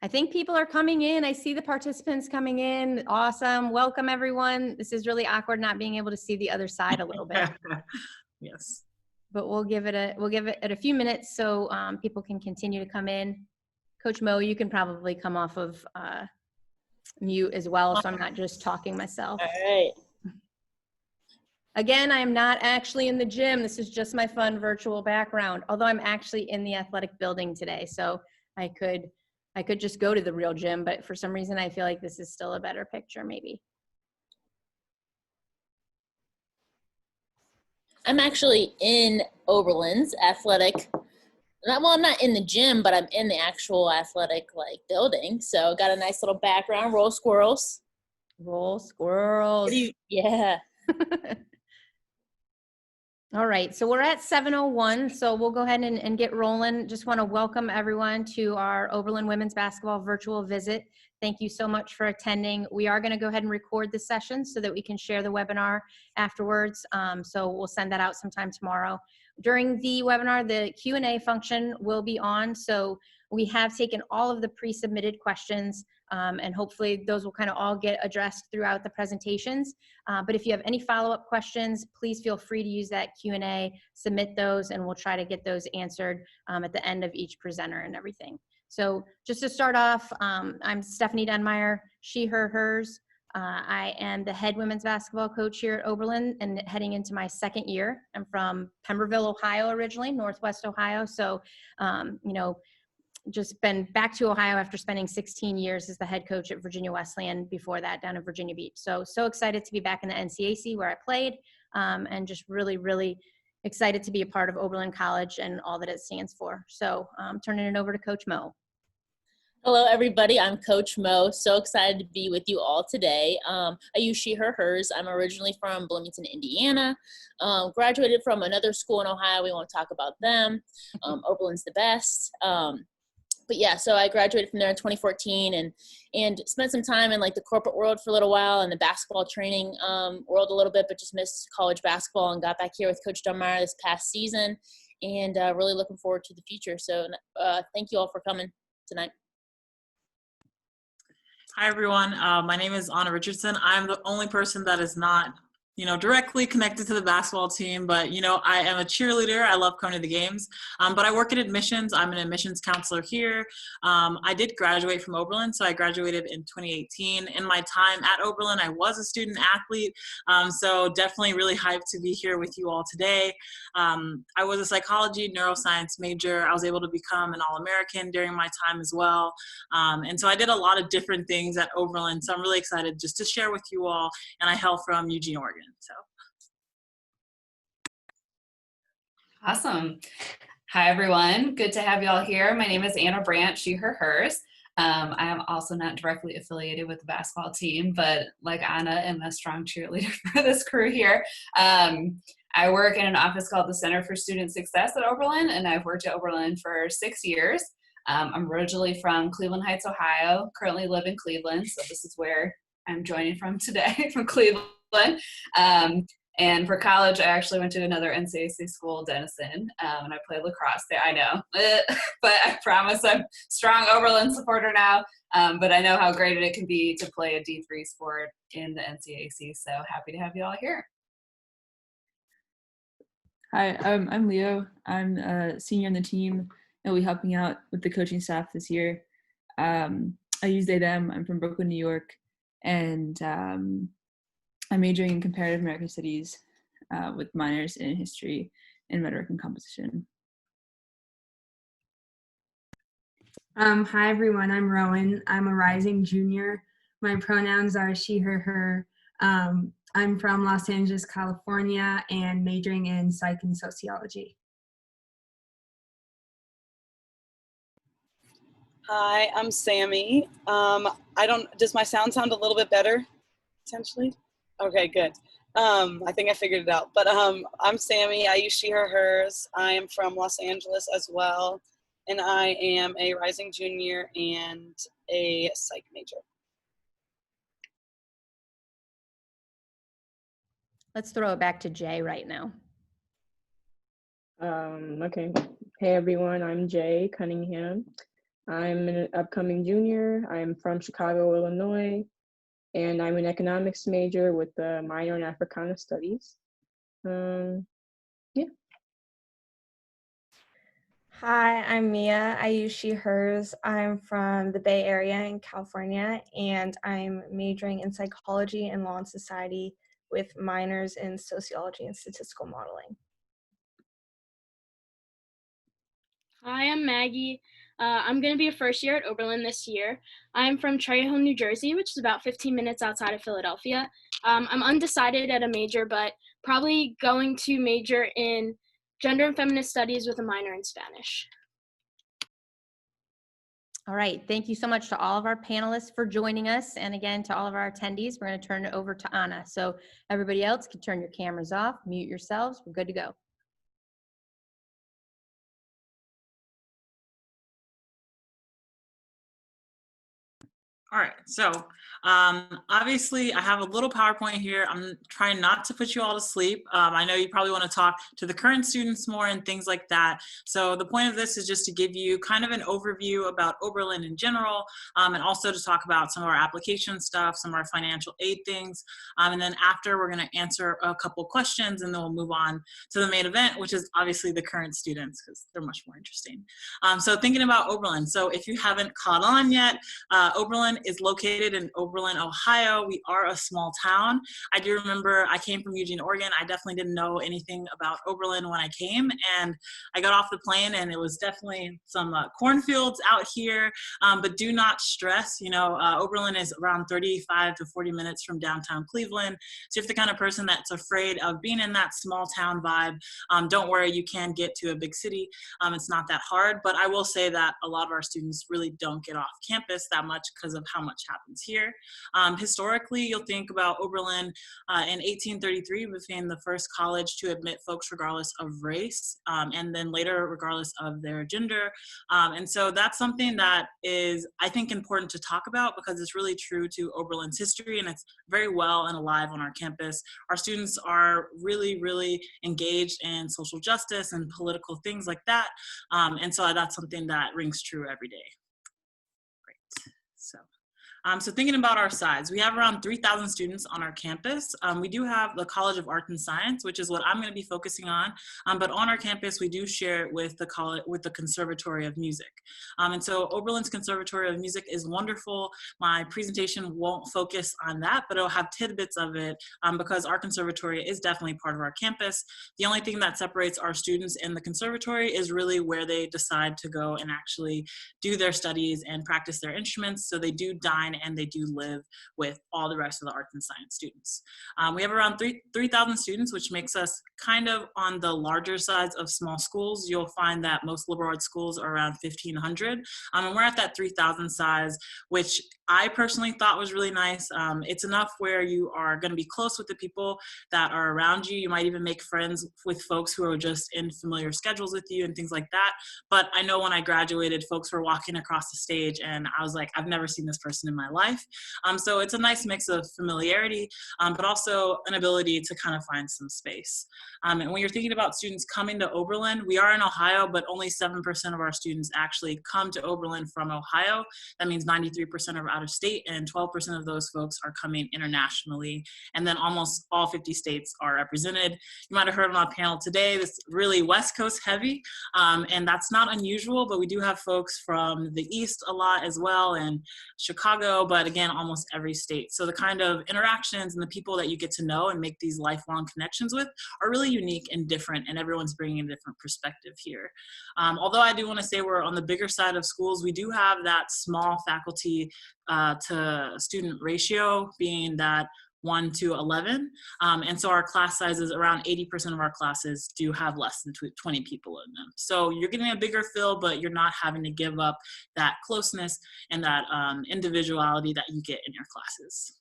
I think people are coming in. I see the participants coming in. Awesome. Welcome everyone. This is really awkward not being able to see the other side a little bit. Yes. But we'll give it a few minutes so people can continue to come in. Coach Mo, you can probably come off of mute as well, so I'm not just talking myself. All right. Again, I am not actually in the gym. This is just my fun virtual background, although I'm actually in the athletic building today. So I could just go to the real gym, but for some reason I feel like this is still a better picture maybe. I'm actually in Oberlin's athletic. Well, I'm not in the gym, but I'm in the actual athletic building. So got a nice little background. Roll squirrels. Roll squirrels. Yeah. All right, so we're at 7:01, so we'll go ahead and get rolling. Just want to welcome everyone to our Oberlin women's basketball virtual visit. Thank you so much for attending. We are going to go ahead and record this session so that we can share the webinar afterwards. So we'll send that out sometime tomorrow. During the webinar, the Q&A function will be on, so we have taken all of the pre-submitted questions, and hopefully those will kind of all get addressed throughout the presentations. But if you have any follow-up questions, please feel free to use that Q&A, submit those, and we'll try to get those answered at the end of each presenter and everything. So just to start off, I'm Stephanie Denmeyer, she, her, hers. I am the head women's basketball coach here at Oberlin and heading into my second year. I'm from Pemberville, Ohio originally, Northwest Ohio. So, you know, just been back to Ohio after spending 16 years as the head coach at Virginia Wesleyan, before that down in Virginia Beach. So excited to be back in the NCAC where I played, and just really, really excited to be a part of Oberlin College and all that it stands for. So turning it over to Coach Mo. Hello, everybody. I'm Coach Mo. So excited to be with you all today. I use she, her, hers. I'm originally from Bloomington, Indiana. Graduated from another school in Ohio. We won't talk about them. Oberlin's the best. But yeah, so I graduated from there in 2014 and spent some time in the corporate world for a little while and the basketball training world a little bit, but just missed college basketball and got back here with Coach Dunmeyer this past season, and really looking forward to the future. So thank you all for coming tonight. Hi, everyone. My name is Anna Richardson. I'm the only person that is not, directly connected to the basketball team, but, I am a cheerleader. I love coming to the games, but I work in admissions. I'm an admissions counselor here. I did graduate from Oberlin, so I graduated in 2018. In my time at Oberlin, I was a student athlete, so definitely really hyped to be here with you all today. I was a psychology, neuroscience major. I was able to become an All-American during my time as well, and so I did a lot of different things at Oberlin, so I'm really excited just to share with you all, and I hail from Eugene, Oregon. So. Awesome. Hi, everyone. Good to have you all here. My name is Anna Brandt, she, her, hers. I am also not directly affiliated with the basketball team, but like Anna, am a strong cheerleader for this crew here. I work in an office called the Center for Student Success at Oberlin, and I've worked at Oberlin for 6 years. I'm originally from Cleveland Heights, Ohio, currently live in Cleveland, so this is where I'm joining from today, from Cleveland. And for college, I actually went to another NCAC school, Denison, and I played lacrosse there. I know, but I promise I'm a strong Oberlin supporter now, but I know how great it can be to play a D3 sport in the NCAC, so happy to have you all here. Hi, I'm Leo. I'm a senior on the team. I'll be helping out with the coaching staff this year. I use they, them. I'm from Brooklyn, New York, and I'm majoring in comparative American studies with minors in history and rhetoric and composition. Hi, everyone. I'm Rowan. I'm a rising junior. My pronouns are she, her, her. I'm from Los Angeles, California, and majoring in psych and sociology. Hi, I'm Sammy. Does my sound a little bit better, potentially? Okay, good. I think I figured it out. But I'm Sammy. I use she, her, hers. I am from Los Angeles as well. And I am a rising junior and a psych major. Let's throw it back to Jay right now. Okay. Hey, everyone. I'm Jay Cunningham. I'm an upcoming junior. I'm from Chicago, Illinois, and I'm an economics major with a minor in Africana Studies. Yeah. Hi, I'm Mia. I use she, hers. I'm from the Bay Area in California, and I'm majoring in psychology and law and society with minors in sociology and statistical modeling. Hi, I'm Maggie. I'm going to be a first year at Oberlin this year. I'm from Cherry-Hill, New Jersey, which is about 15 minutes outside of Philadelphia. I'm undecided at a major, but probably going to major in gender and feminist studies with a minor in Spanish. All right, thank you so much to all of our panelists for joining us. And again, to all of our attendees, we're going to turn it over to Anna. So everybody else can turn your cameras off, mute yourselves. We're good to go. All right, so obviously I have a little PowerPoint here. I'm trying not to put you all to sleep. I know you probably want to talk to the current students more and things like that. So the point of this is just to give you kind of an overview about Oberlin in general, and also to talk about some of our application stuff, some of our financial aid things. And then after, we're going to answer a couple questions, and then we'll move on to the main event, which is obviously the current students, because they're much more interesting. So thinking about Oberlin. So if you haven't caught on yet, Oberlin is located in Oberlin, Ohio. We are a small town. I do remember I came from Eugene, Oregon. I definitely didn't know anything about Oberlin when I came, and I got off the plane and it was definitely some cornfields out here, but do not stress. You know, Oberlin is around 35 to 40 minutes from downtown Cleveland. So if you're the kind of person that's afraid of being in that small town vibe, don't worry, you can get to a big city. It's not that hard, but I will say that a lot of our students really don't get off campus that much because of how much happens here. Historically, you'll think about Oberlin in 1833 became the first college to admit folks regardless of race, and then later regardless of their gender. And so that's something that is, I think, important to talk about because it's really true to Oberlin's history, and it's very well and alive on our campus. Our students are really, really engaged in social justice and political things like that. And so that's something that rings true every day. Great. So thinking about our size, we have around 3,000 students on our campus. We do have the College of Arts and Science, which is what I'm going to be focusing on. But on our campus, we do share it with the college, with the Conservatory of Music. And so Oberlin's Conservatory of Music is wonderful. My presentation won't focus on that, but it'll have tidbits of it because our conservatory is definitely part of our campus. The only thing that separates our students and the conservatory is really where they decide to go and actually do their studies and practice their instruments. So they do dine and they do live with all the rest of the arts and science students. We have around 3,000 students, which makes us kind of on the larger size of small schools. You'll find that most liberal arts schools are around 1,500. And we're at that 3,000 size, which I personally thought was really nice. It's enough where you are going to be close with the people that are around you. You might even make friends with folks who are just in familiar schedules with you and things like that. But I know when I graduated, folks were walking across the stage and I was like, I've never seen this person in my life. So it's a nice mix of familiarity, but also an ability to kind of find some space. And when you're thinking about students coming to Oberlin, we are in Ohio, but only 7% of our students actually come to Oberlin from Ohio. That means 93% are out of state, and 12% of those folks are coming internationally. And then almost all 50 states are represented. You might have heard on our panel today, this really West Coast heavy, and that's not unusual, but we do have folks from the East a lot as well, and Chicago, but again, almost every state. So the kind of interactions and the people that you get to know and make these lifelong connections with are really unique and different, and everyone's bringing a different perspective here. Although I do want to say we're on the bigger side of schools, we do have that small faculty to student ratio, being that 1 to 11. And so our class sizes, around 80% of our classes do have less than 20 people in them. So you're getting a bigger fill, but you're not having to give up that closeness and that individuality that you get in your classes.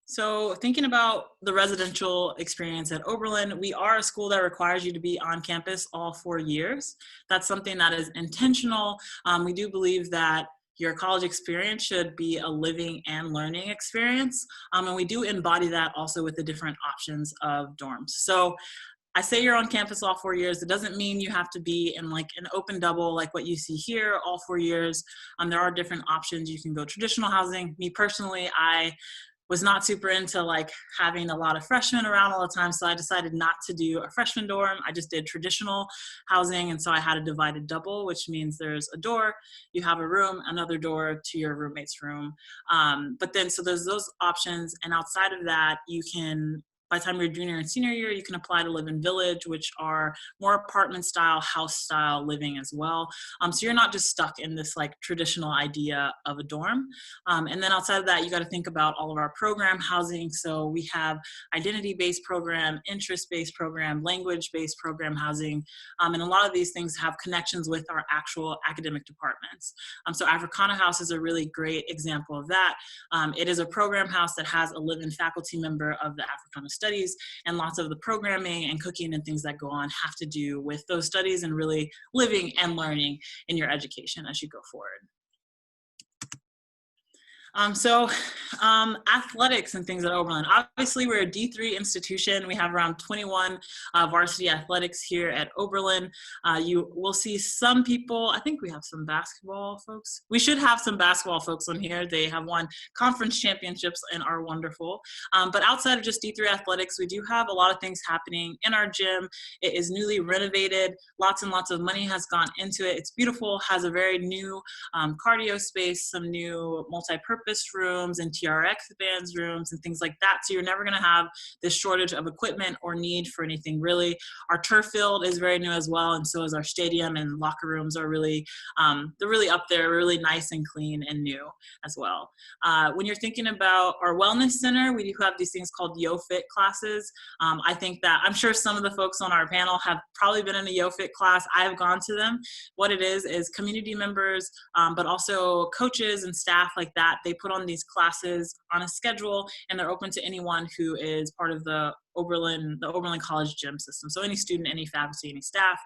So thinking about the residential experience at Oberlin, we are a school that requires you to be on campus all 4 years. That's something that is intentional. We do believe that your college experience should be a living and learning experience. And we do embody that also with the different options of dorms. So I say you're on campus all 4 years. It doesn't mean you have to be in like an open double like what you see here all 4 years. There are different options. You can go traditional housing. Me personally, I was not super into like having a lot of freshmen around all the time, so I decided not to do a freshman dorm. I just did traditional housing, and so I had a divided double, which means there's a door, you have a room, another door to your roommate's room. But then, so there's those options, and outside of that, you can, by the time you're junior and senior year, you can apply to live in Village, which are more apartment style, house style living as well. So you're not just stuck in this like traditional idea of a dorm. And then outside of that, you got to think about all of our program housing. So we have identity-based program, interest-based program, language-based program housing. And a lot of these things have connections with our actual academic departments. So Africana House is a really great example of that. It is a program house that has a live-in faculty member of the Africana Studies, and lots of the programming and cooking and things that go on have to do with those studies and really living and learning in your education as you go forward. Athletics and things at Oberlin. Obviously, we're a D3 institution. We have around 21 varsity athletics here at Oberlin. You will see some people, I think we have some basketball folks. We should have some basketball folks on here. They have won conference championships and are wonderful. But outside of just D3 athletics, we do have a lot of things happening in our gym. It is newly renovated. Lots and lots of money has gone into it. It's beautiful, has a very new cardio space, some new multi-purpose rooms and TRX bands rooms and things like that. So you're never going to have this shortage of equipment or need for anything really. Our turf field is very new as well, and so is our stadium, and locker rooms are really, they're really up there, really nice and clean and new as well. When you're thinking about our wellness center, we do have these things called YoFit classes. I think that, I'm sure some of the folks on our panel have probably been in a YoFit class. I have gone to them. What it is community members, but also coaches and staff like that. They put on these classes on a schedule, and they're open to anyone who is part of the Oberlin College gym system. So any student, any faculty, any staff.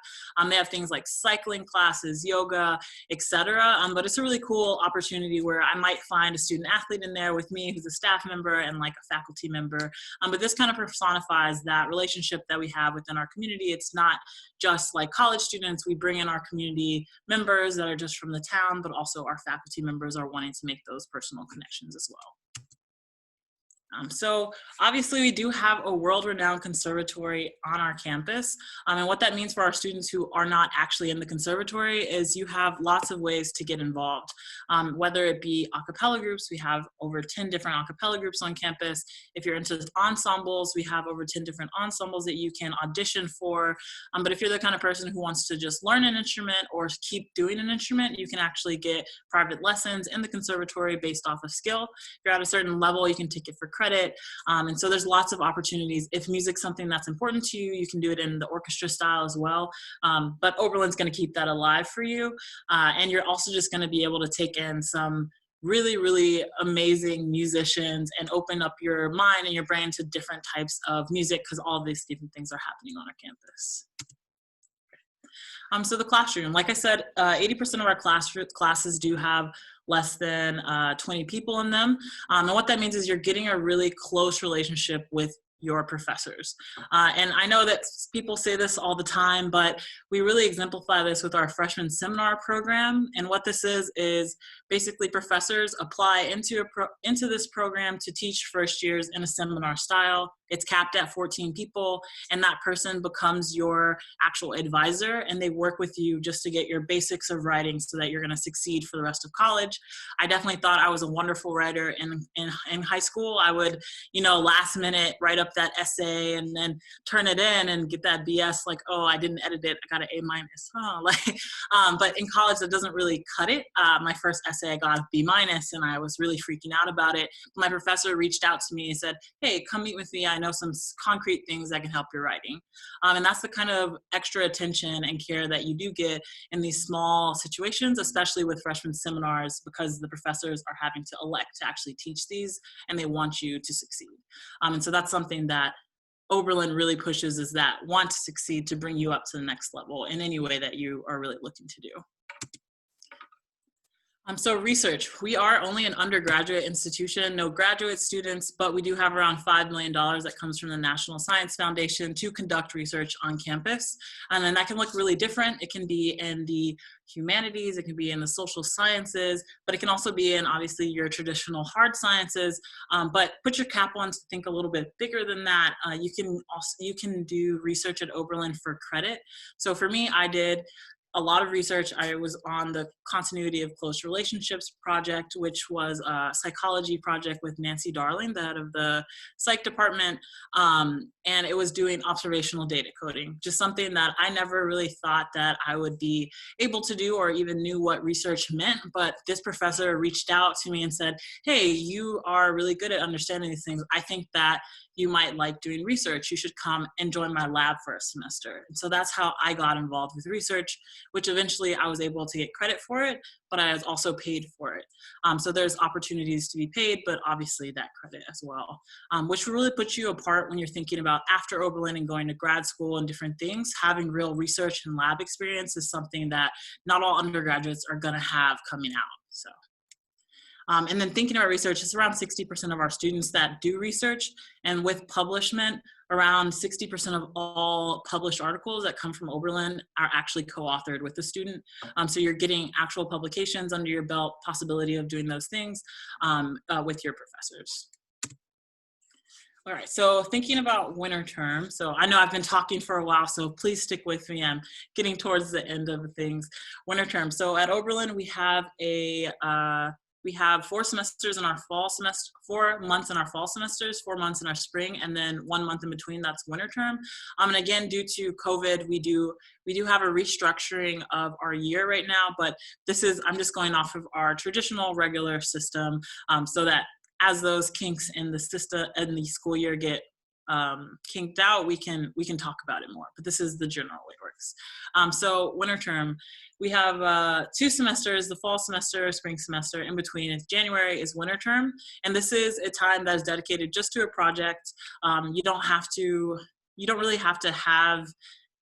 They have things like cycling classes, yoga, etc. But it's a really cool opportunity where I might find a student athlete in there with me who's a staff member and like a faculty member. But this kind of personifies that relationship that we have within our community. It's not just like college students. We bring in our community members that are just from the town, but also our faculty members are wanting to make those personal connections as well. So obviously we do have a world-renowned conservatory on our campus. And what that means for our students who are not actually in the conservatory is you have lots of ways to get involved. Whether it be a cappella groups, we have over 10 different a cappella groups on campus. If you're into ensembles, we have over 10 different ensembles that you can audition for. But if you're the kind of person who wants to just learn an instrument or keep doing an instrument, you can actually get private lessons in the conservatory based off of skill. If you're at a certain level, you can take it for credit. And so there's lots of opportunities. If music's something that's important to you, you can do it in the orchestra style as well. But Oberlin's going to keep that alive for you. And you're also just going to be able to take in some really, really amazing musicians and open up your mind and your brain to different types of music, because all of these different things are happening on our campus. So the classroom, like I said, 80% of our classes do have less than 20 people in them. And what that means is you're getting a really close relationship with your professors. And I know that people say this all the time, but we really exemplify this with our freshman seminar program. And what this is basically professors apply into this program to teach first years in a seminar style. It's capped at 14 people, and that person becomes your actual advisor, and they work with you just to get your basics of writing so that you're going to succeed for the rest of college. I definitely thought I was a wonderful writer in high school. I would, last minute write up that essay and then turn it in and get that BS like, oh, I didn't edit it, I got an A-. But in college, that doesn't really cut it. My first essay, I got a B-, and I was really freaking out about it. My professor reached out to me and said, hey, come meet with me. I know some concrete things that can help your writing. And that's the kind of extra attention and care that you do get in these small situations, especially with freshman seminars, because the professors are having to elect to actually teach these, and they want you to succeed. And so that's something that Oberlin really pushes, is that want to succeed, to bring you up to the next level in any way that you are really looking to do. So research, we are only an undergraduate institution, no graduate students, but we do have around $5 million that comes from the National Science Foundation to conduct research on campus. And then that can look really different. It can be in the humanities, it can be in the social sciences, but it can also be in obviously your traditional hard sciences. But put your cap on to think a little bit bigger than that. You can do research at Oberlin for credit. So for me, I did a lot of research. I was on the Continuity of Close Relationships project, which was a psychology project with Nancy Darling, the head of the psych department. And it was doing observational data coding, just something that I never really thought that I would be able to do or even knew what research meant. But this professor reached out to me and said, hey, you are really good at understanding these things. I think that you might like doing research. You should come and join my lab for a semester. And so that's how I got involved with research, which eventually I was able to get credit for it, but I was also paid for it. So there's opportunities to be paid, but obviously that credit as well, which really puts you apart when you're thinking about after Oberlin and going to grad school and different things. Having real research and lab experience is something that not all undergraduates are gonna have coming out, so. And then thinking about research, it's around 60% of our students that do research, and with publishment, around 60% of all published articles that come from Oberlin are actually co-authored with the student. So you're getting actual publications under your belt, possibility of doing those things with your professors. All right, so thinking about winter term. So I know I've been talking for a while, so please stick with me. I'm getting towards the end of things. Winter term. So at Oberlin, we have 4 semesters in our fall semester, 4 months in our fall semesters, 4 months in our spring, and then 1 month in between, that's winter term. And again, due to COVID, we do have a restructuring of our year right now, but I'm just going off of our traditional regular system, so that as those kinks in the system and the school year get kinked out, we can talk about it more, but this is the general way it works. So winter term, we have 2 semesters, the fall semester, spring semester. In between, it's January is winter term, and this is a time that is dedicated just to a project. You don't really have to have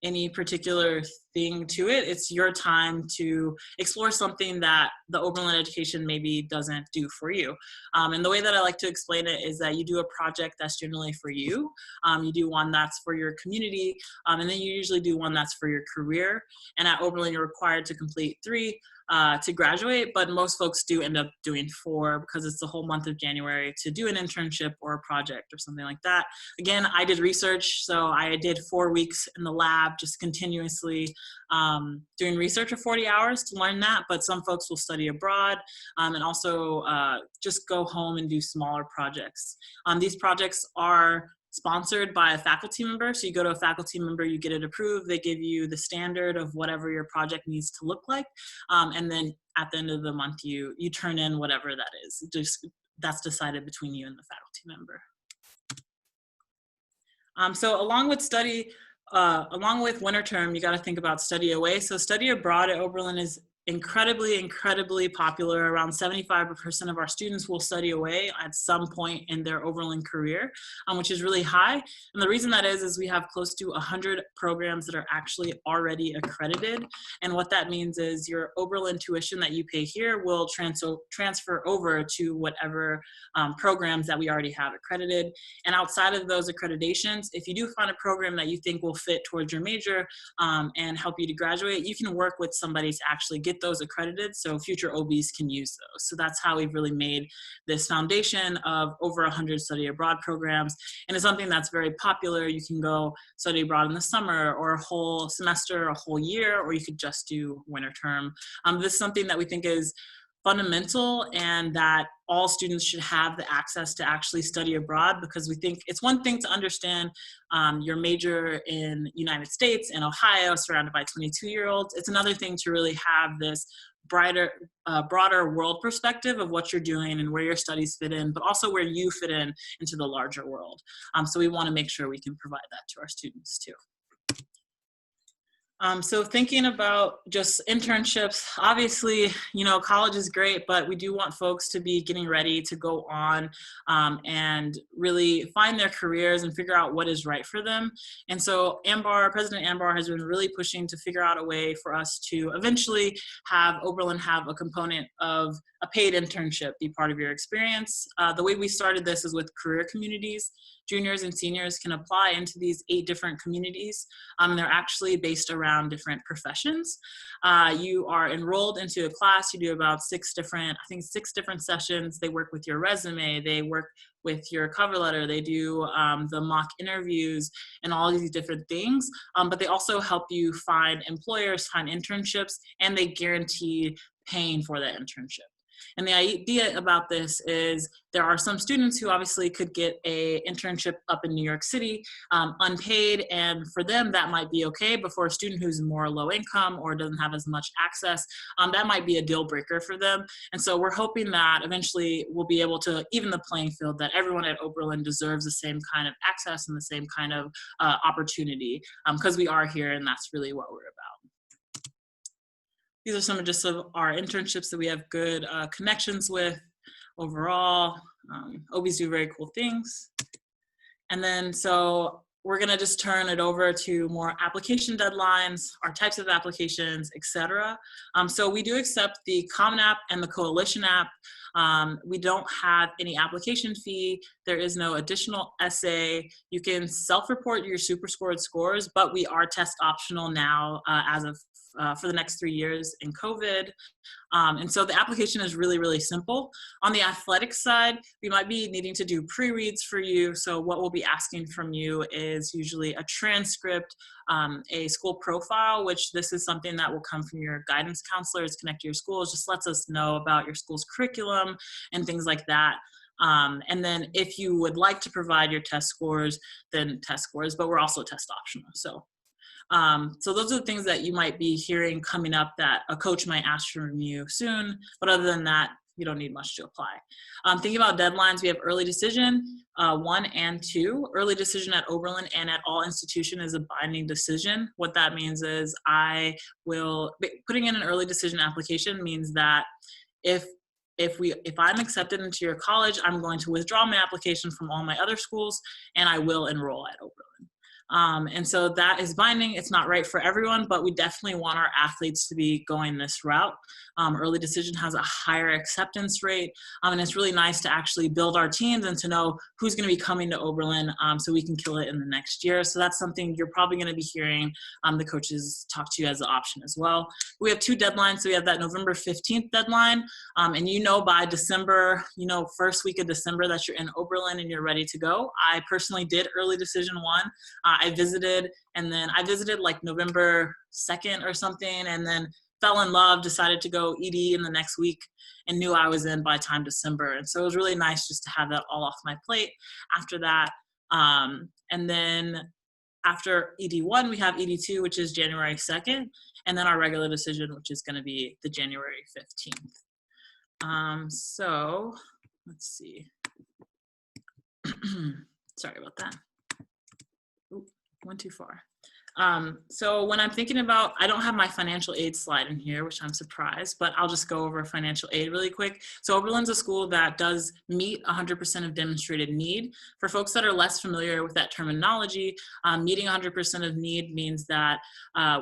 any particular thing to it. It's your time to explore something that the Oberlin education maybe doesn't do for you. And the way that I like to explain it is that you do a project that's generally for you. You do one that's for your community, and then you usually do one that's for your career. And at Oberlin, you're required to complete 3 to graduate, but most folks do end up doing 4 because it's the whole month of January to do an internship or a project or something like that. Again, I did research, so I did 4 weeks in the lab, just continuously doing research for 40 hours to learn that, but some folks will study abroad and also just go home and do smaller projects. These projects are sponsored by a faculty member. So you go to a faculty member, you get it approved, they give you the standard of whatever your project needs to look like. And then at the end of the month, you turn in whatever that is. That's decided between you and the faculty member. So along with winter term, you got to think about study away. So study abroad at Oberlin is incredibly popular. Around 75% of our students will study away at some point in their Oberlin career, which is really high. And the reason that is we have close to 100 programs that are actually already accredited. And what that means is your Oberlin tuition that you pay here will transfer over to whatever programs that we already have accredited. And outside of those accreditations, if you do find a program that you think will fit towards your major and help you to graduate, you can work with somebody to actually get those accredited so future OBs can use those. So that's how we've really made this foundation of over 100 study abroad programs. And it's something that's very popular. You can go study abroad in the summer or a whole semester, a whole year, or you could just do winter term. This is something that we think is fundamental and that all students should have the access to actually study abroad, because we think it's one thing to understand your major in United States and Ohio surrounded by 22-year-olds. It's another thing to really have this broader world perspective of what you're doing and where your studies fit in, but also where you fit into the larger world. So we want to make sure we can provide that to our students too. So thinking about just internships, obviously, college is great, but we do want folks to be getting ready to go on and really find their careers and figure out what is right for them. And so President Ambar has been really pushing to figure out a way for us to eventually have Oberlin have a component of a paid internship be part of your experience. The way we started this is with career communities. Juniors and seniors can apply into these 8 different communities. They're actually based around different professions. You are enrolled into a class. You do about 6 different sessions. They work with your resume. They work with your cover letter. They do the mock interviews and all of these different things. But they also help you find employers, find internships, and they guarantee paying for that internship. And the idea about this is there are some students who obviously could get a internship up in New York City unpaid, and for them that might be okay, but for a student who's more low income or doesn't have as much access, that might be a deal breaker for them. And so we're hoping that eventually we'll be able to even the playing field, that everyone at Oberlin deserves the same kind of access and the same kind of opportunity, because we are here and that's really what we're about. These are some of just of our internships that we have good connections with overall. OBs do very cool things. And then so we're gonna just turn it over to more application deadlines, our types of applications, etc. So we do accept the Common App and the Coalition App. We don't have any application fee. There is no additional essay. You can self-report your SuperScored scores, but we are test optional now as of for the next 3 years in COVID. And so the application is really, really simple. On the athletics side, we might be needing to do pre-reads for you. So what we'll be asking from you is usually a transcript, a school profile, which this is something that will come from your guidance counselors, connect to your schools, just lets us know about your school's curriculum and things like that. And then if you would like to provide your test scores, then test scores, but we're also test optional. So those are the things that you might be hearing coming up that a coach might ask from you soon, but other than that, you don't need much to apply. Thinking about deadlines, we have early decision 1 and 2. Early decision at Oberlin and at all institutions is a binding decision. What that means is putting in an early decision application means that if I'm accepted into your college, I'm going to withdraw my application from all my other schools and I will enroll at Oberlin. And so that is binding. It's not right for everyone, but we definitely want our athletes to be going this route. Early decision has a higher acceptance rate, and it's really nice to actually build our teams and to know who's going to be coming to Oberlin so we can kill it in the next year. So that's something you're probably going to be hearing the coaches talk to you as an option as well. We have 2 deadlines. So we have that November 15th deadline, and by December, first week of December that you're in Oberlin and you're ready to go. I personally did early decision 1. I visited like November 2nd or something, and then fell in love, decided to go ED in the next week, and knew I was in by time December. And so it was really nice just to have that all off my plate after that. And then after ED1, we have ED2, which is January 2nd, and then our regular decision, which is going to be the January 15th. So let's see. Sorry about that. Ooh, went too far. So when I'm thinking about, I don't have my financial aid slide in here, which I'm surprised, but I'll just go over financial aid really quick. So Oberlin's a school that does meet 100% of demonstrated need. For folks that are less familiar with that terminology, meeting 100% of need means that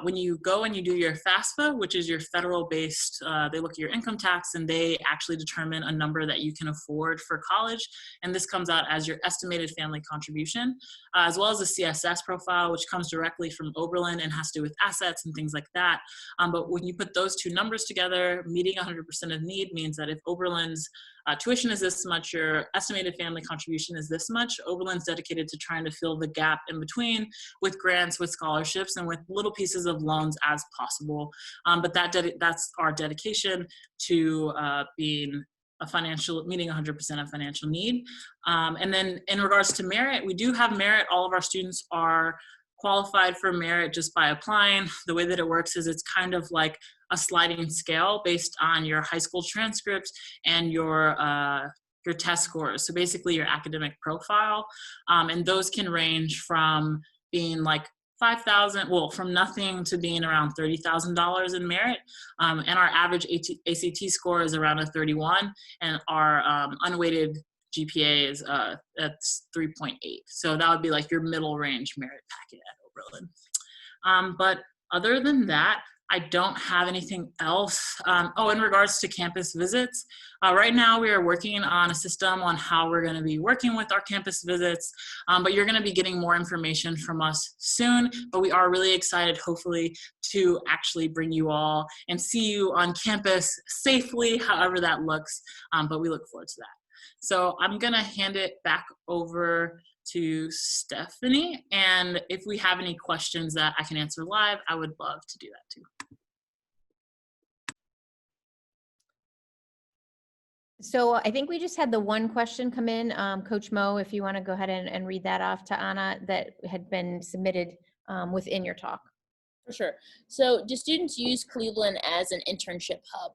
when you go and you do your FAFSA, which is your federal-based, they look at your income tax and they actually determine a number that you can afford for college. And this comes out as your estimated family contribution, as well as a CSS profile, which comes directly from Oberlin and has to do with assets and things like that. But when you put those 2 numbers together, meeting 100% of need means that if Oberlin's tuition is this much, your estimated family contribution is this much, Oberlin's dedicated to trying to fill the gap in between with grants, with scholarships, and with little pieces of loans as possible. But that's our dedication to meeting 100% of financial need. And then in regards to merit, we do have merit. All of our students are qualified for merit just by applying. The way that it works is it's kind of like a sliding scale based on your high school transcripts and your test scores. So basically your academic profile. And those can range from being like from nothing to being around $30,000 in merit. And our average ACT score is around a 31, and our unweighted GPA is that's 3.8. So that would be like your middle range merit packet at Oberlin. But other than that, I don't have anything else. In regards to campus visits, right now we are working on a system on how we're going to be working with our campus visits, but you're going to be getting more information from us soon. But we are really excited, hopefully, to actually bring you all and see you on campus safely, however that looks, but we look forward to that. So I'm going to hand it back over to Stephanie, and if we have any questions that I can answer live, I would love to do that too. So I think we just had the one question come in. Coach Mo, if you want to go ahead and read that off to Anna that had been submitted within your talk. For sure. So do students use Cleveland as an internship hub?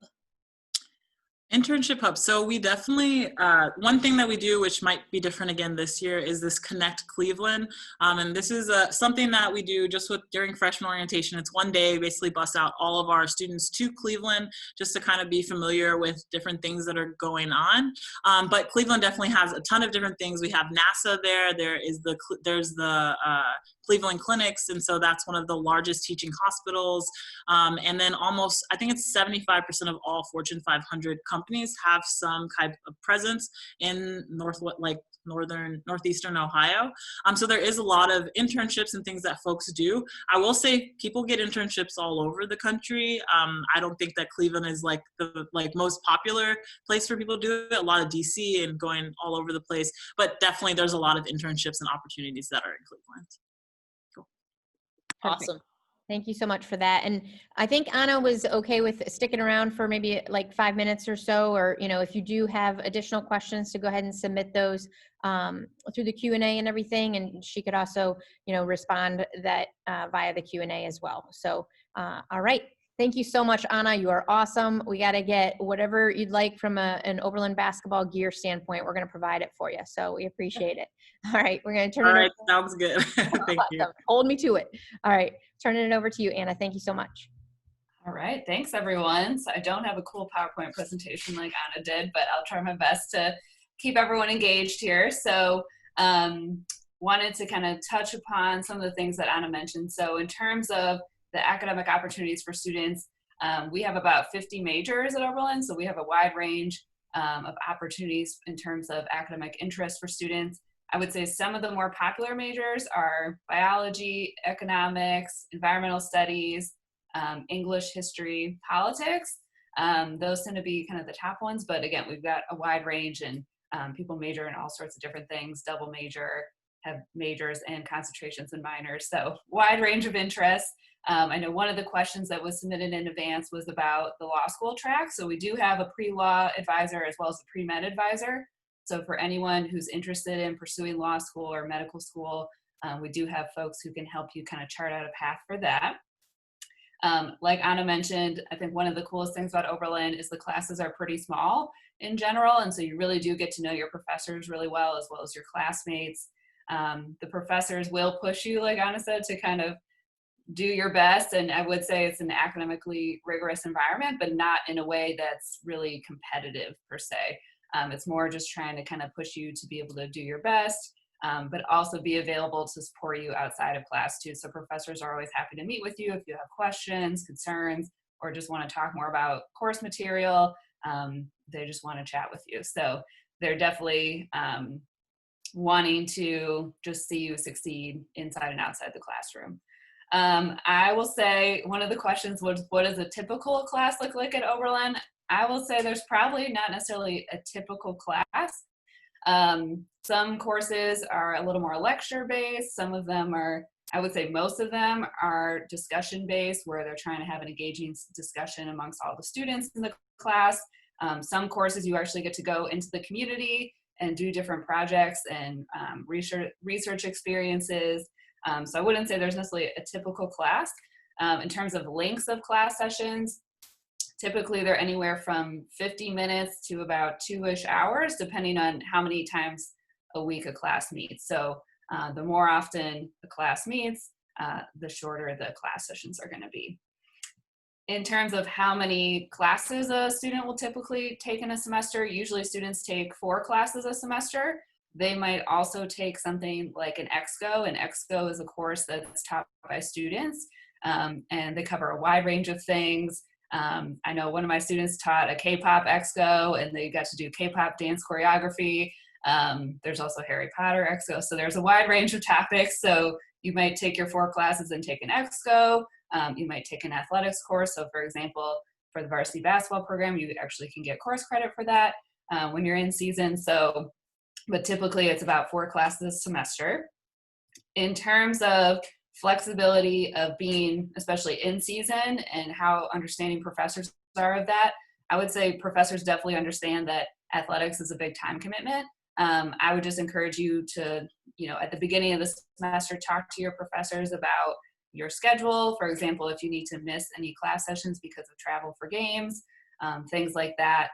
Internship hub. So we definitely, one thing that we do, which might be different again this year, is this Connect Cleveland. And this is something that we do just during freshman orientation. It's one day, basically bus out all of our students to Cleveland just to kind of be familiar with different things that are going on. But Cleveland definitely has a ton of different things. We have NASA there. There's the Cleveland Clinics, and so that's one of the largest teaching hospitals. And then I think it's 75% of all Fortune 500 companies have some type of presence in northeastern Ohio. So there is a lot of internships and things that folks do. I will say people get internships all over the country. I don't think that Cleveland is like the most popular place for people to do it. A lot of DC and going all over the place, but definitely there's a lot of internships and opportunities that are in Cleveland. Cool. Awesome. Thank you so much for that. And I think Anna was okay with sticking around for maybe like 5 minutes or so, or, if you do have additional questions, to go ahead and submit those through the Q&A and everything. And she could also, respond that via the Q&A as well. So, all right. Thank you so much, Anna. You are awesome. We got to get whatever you'd like from an Oberlin basketball gear standpoint. We're going to provide it for you. So we appreciate it. All right. We're going to turn it over. All right. Sounds good. Thank you. Hold me to it. All right. Turning it over to you, Anna. Thank you so much. All right. Thanks, everyone. So I don't have a cool PowerPoint presentation like Anna did, but I'll try my best to keep everyone engaged here. So wanted to kind of touch upon some of the things that Anna mentioned. So in terms of the academic opportunities for students, we have about 50 majors at Oberlin. So we have a wide range of opportunities in terms of academic interest for students. I would say some of the more popular majors are biology, economics, environmental studies, English, history, politics. Those tend to be kind of the top ones, but again, we've got a wide range, and people major in all sorts of different things, double major, have majors and concentrations and minors. So wide range of interests. I know one of the questions that was submitted in advance was about the law school track. So we do have a pre-law advisor as well as a pre-med advisor. So for anyone who's interested in pursuing law school or medical school, we do have folks who can help you kind of chart out a path for that. Like Anna mentioned, I think one of the coolest things about Oberlin is the classes are pretty small in general. And so you really do get to know your professors really well as your classmates. The professors will push you, like Anna said, to kind of do your best. And I would say it's an academically rigorous environment, but not in a way that's really competitive per se. It's more just trying to kind of push you to be able to do your best, but also be available to support you outside of class too. So professors are always happy to meet with you if you have questions, concerns, or just want to talk more about course material. They just want to chat with you. So they're definitely wanting to just see you succeed inside and outside the classroom. I will say one of the questions was, what does a typical class look like at Oberlin? I will say there's probably not necessarily a typical class. Some courses are a little more lecture-based. Some of them are, I would say most of them are discussion-based, where they're trying to have an engaging discussion amongst all the students in the class. Some courses you actually get to go into the community and do different projects and research experiences. So I wouldn't say there's necessarily a typical class. In terms of lengths of class sessions, typically they're anywhere from 50 minutes to about 2-ish hours, depending on how many times a week a class meets. So the more often a class meets, the shorter the class sessions are going to be. In terms of how many classes a student will typically take in a semester, usually students take 4 classes a semester. They might also take something like an EXCO. An EXCO is a course that's taught by students, and they cover a wide range of things. I know one of my students taught a K-pop EXCO, and they got to do K-pop dance choreography. There's also Harry Potter EXCO. So there's a wide range of topics. So you might take your 4 classes and take an EXCO. You might take an athletics course. So for example, for the varsity basketball program, you actually can get course credit for that when you're in season. So, but typically it's about 4 classes a semester. In terms of flexibility of being, especially in season, and how understanding professors are of that, I would say professors definitely understand that athletics is a big time commitment. I would just encourage you to, at the beginning of the semester, talk to your professors about your schedule. For example, if you need to miss any class sessions because of travel for games, things like that.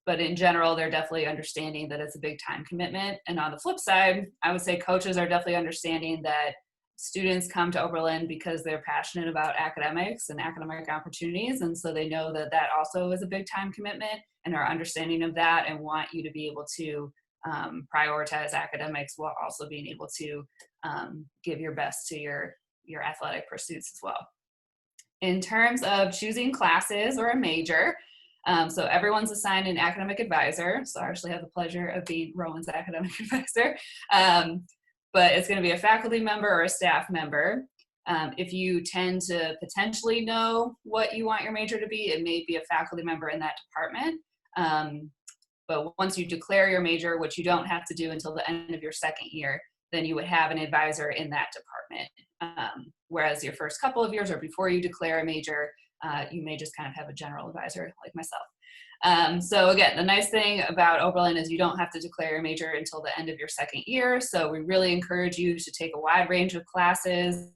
But in general, they're definitely understanding that it's a big time commitment. And on the flip side, I would say coaches are definitely understanding that students come to Oberlin because they're passionate about academics and academic opportunities. And so they know that that also is a big time commitment and are understanding of that and want you to be able to prioritize academics while also being able to give your best to your athletic pursuits as well. In terms of choosing classes or a major, so everyone's assigned an academic advisor. So I actually have the pleasure of being Rowan's academic advisor. But it's going to be a faculty member or a staff member. If you tend to potentially know what you want your major to be, it may be a faculty member in that department. But once you declare your major, which you don't have to do until the end of your second year, then you would have an advisor in that department. Whereas your first couple of years or before you declare a major, you may just kind of have a general advisor like myself. So again, the nice thing about Oberlin is you don't have to declare your major until the end of your second year. So we really encourage you to take a wide range of classes.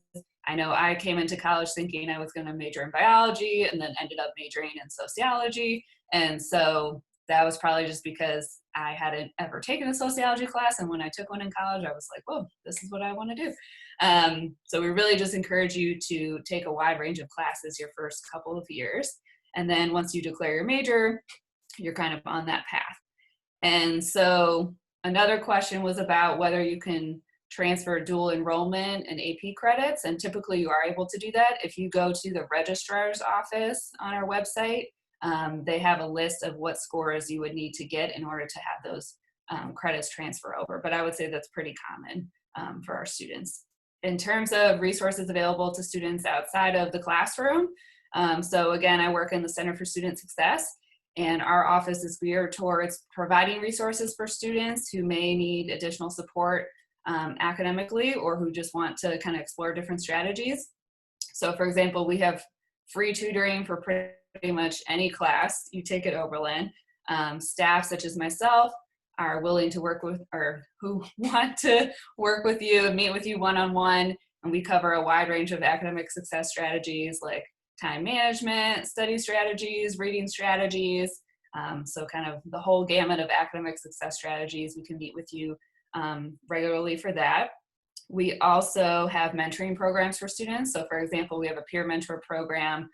I know I came into college thinking I was going to major in biology and then ended up majoring in sociology. And so that was probably just because I hadn't ever taken a sociology class. And when I took one in college, I was like, whoa, this is what I want to do. So we really just encourage you to take a wide range of classes your first couple of years. And then once you declare your major, you're kind of on that path. And so another question was about whether you can transfer dual enrollment and AP credits. And typically you are able to do that. If you go to the registrar's office on our website, they have a list of what scores you would need to get in order to have those credits transfer over. But I would say that's pretty common for our students. In terms of resources available to students outside of the classroom, so again, I work in the Center for Student Success, and our office is geared towards providing resources for students who may need additional support academically or who just want to kind of explore different strategies. So for example, we have free tutoring for pretty much any class you take at Oberlin. Staff such as myself are willing to work with, or who want to work with you and meet with you one-on-one. And we cover a wide range of academic success strategies like time management, study strategies, reading strategies. So kind of the whole gamut of academic success strategies. We can meet with you regularly for that. We also have mentoring programs for students. So for example, we have a peer mentor program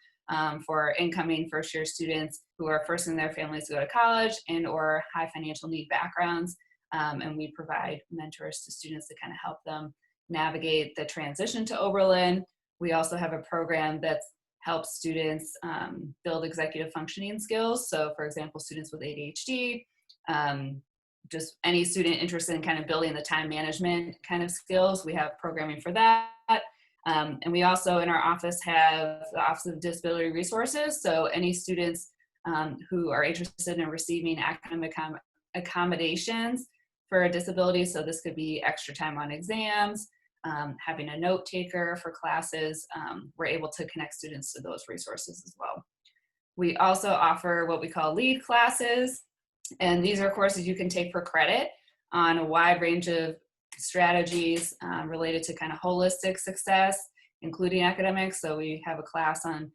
for incoming first-year students who are first in their families to go to college and or high financial need backgrounds. And we provide mentors to students to kind of help them navigate the transition to Oberlin. We also have a program that helps students build executive functioning skills. So for example, students with ADHD, just any student interested in kind of building the time management kind of skills, we have programming for that. And we also in our office have the Office of Disability Resources. So any students who are interested in receiving academic accommodations for a disability, so this could be extra time on exams, having a note taker for classes, we're able to connect students to those resources as well. We also offer what we call lead classes, and these are courses you can take for credit on a wide range of strategies related to kind of holistic success, including academics. So we have a class on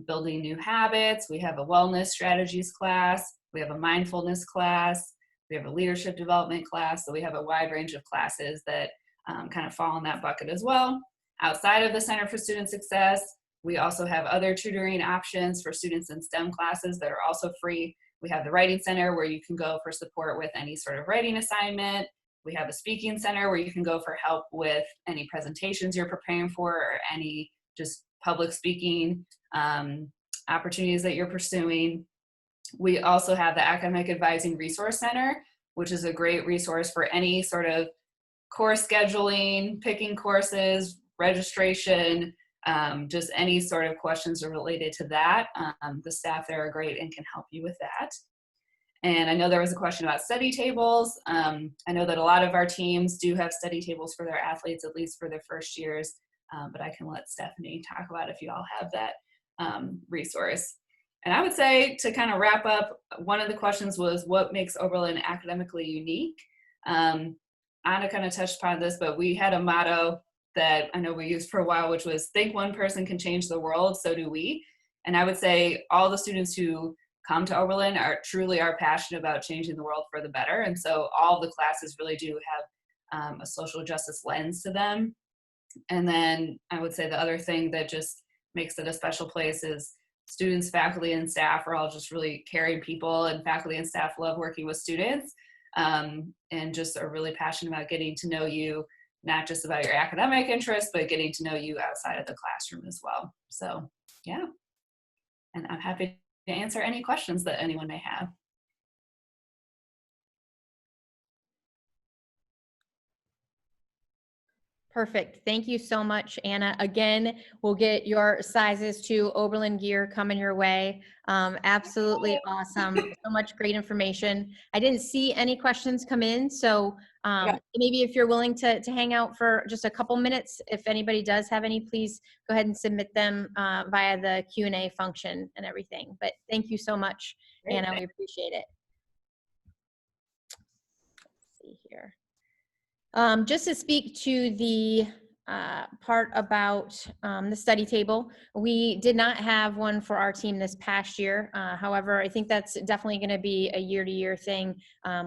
building new habits, we have a wellness strategies class, we have a mindfulness class, we have a leadership development class. So we have a wide range of classes that kind of fall in that bucket as well. Outside of the Center for Student Success, we also have other tutoring options for students in STEM classes that are also free. We have the Writing Center where you can go for support with any sort of writing assignment. We have a Speaking Center where you can go for help with any presentations you're preparing for or any just public speaking opportunities that you're pursuing. We also have the Academic Advising Resource Center, which is a great resource for any sort of course scheduling, picking courses, registration, just any sort of questions related to that. The staff there are great and can help you with that. And I know there was a question about study tables. I know that a lot of our teams do have study tables for their athletes, at least for their first years, but I can let Stephanie talk about if you all have that resource. And I would say, to kind of wrap up, one of the questions was what makes Oberlin academically unique? Anna kind of touched upon this, but we had a motto that I know we used for a while, which was think one person can change the world, so do we. And I would say all the students who come to Oberlin truly are passionate about changing the world for the better. And so all the classes really do have a social justice lens to them. And then I would say the other thing that just makes it a special place is students, faculty, and staff are all just really caring people, and faculty and staff love working with students and just are really passionate about getting to know you, not just about your academic interests, but getting to know you outside of the classroom as well. So yeah, and I'm happy to answer any questions that anyone may have. Perfect. Thank you so much, Anna. Again, we'll get your sizes to Oberlin gear coming your way. Absolutely awesome. So much great information. I didn't see any questions come in, so maybe if you're willing to hang out for just a couple minutes, if anybody does have any, please go ahead and submit them via the Q&A function and everything. But thank you so much, Anna. We appreciate it. Let's see here. Just to speak to the part about the study table, we did not have one for our team this past year. However, I think that's definitely going to be a year-to-year thing.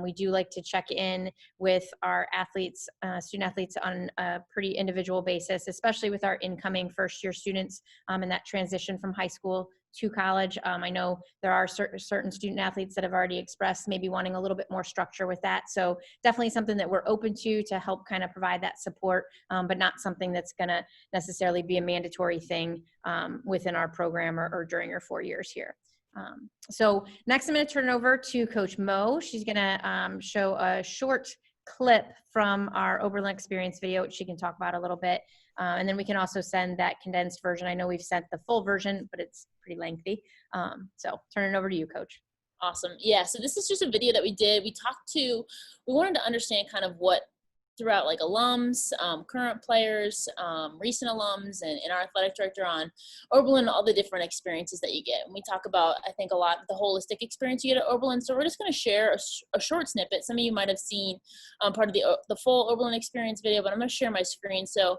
We do like to check in with our athletes, student athletes, on a pretty individual basis, especially with our incoming first-year students and that transition from high school to college. I know there are certain student athletes that have already expressed maybe wanting a little bit more structure with that. So definitely something that we're open to help kind of provide that support, but not something that's going to necessarily be a mandatory thing within our program or during your 4 years here. So next I'm going to turn it over to Coach Mo. She's going to show a short clip from our Oberlin experience video, which she can talk about a little bit. And then we can also send that condensed version. I know we've sent the full version, but it's pretty lengthy. So turn it over to you, Coach. Awesome. Yeah, so this is just a video that we did. We wanted to understand kind of what throughout like alums, current players, recent alums, and our athletic director on Oberlin, all the different experiences that you get. And we talk about, I think, a lot of the holistic experience you get at Oberlin. So we're just going to share a short snippet. Some of you might have seen part of the full Oberlin experience video, but I'm going to share my screen so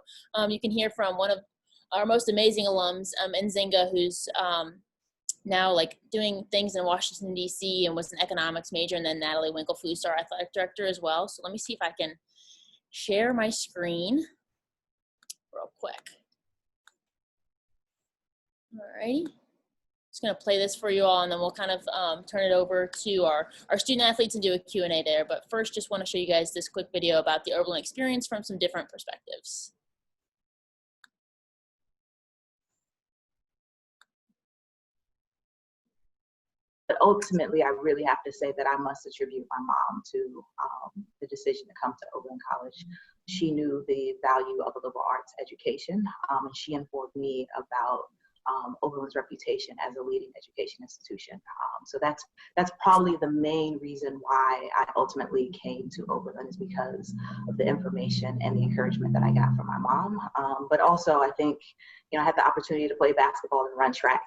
you can hear from one of our most amazing alums, Nzinga, who's now like doing things in Washington, D.C. and was an economics major, and then Natalie Winklefoos, our athletic director as well. So let me see if I can share my screen real quick. All righty. Just going to play this for you all, and then we'll kind of turn it over to our student athletes and do a Q&A there. But first, just want to show you guys this quick video about the Oberlin experience from some different perspectives. But ultimately, I really have to say that I must attribute my mom to the decision to come to Oberlin College. She knew the value of a liberal arts education, and she informed me about Oberlin's reputation as a leading education institution. So that's probably the main reason why I ultimately came to Oberlin, is because of the information and the encouragement that I got from my mom. But also, I think, I had the opportunity to play basketball and run track,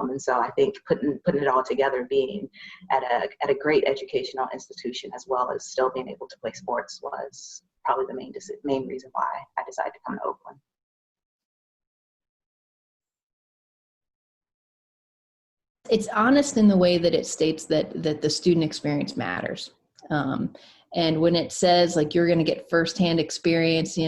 and so I think putting it all together, being at a great educational institution as well as still being able to play sports, was probably the main reason why I decided to come to Oberlin. It's honest in the way that it states that the student experience matters. And when it says like you're going to get firsthand experience,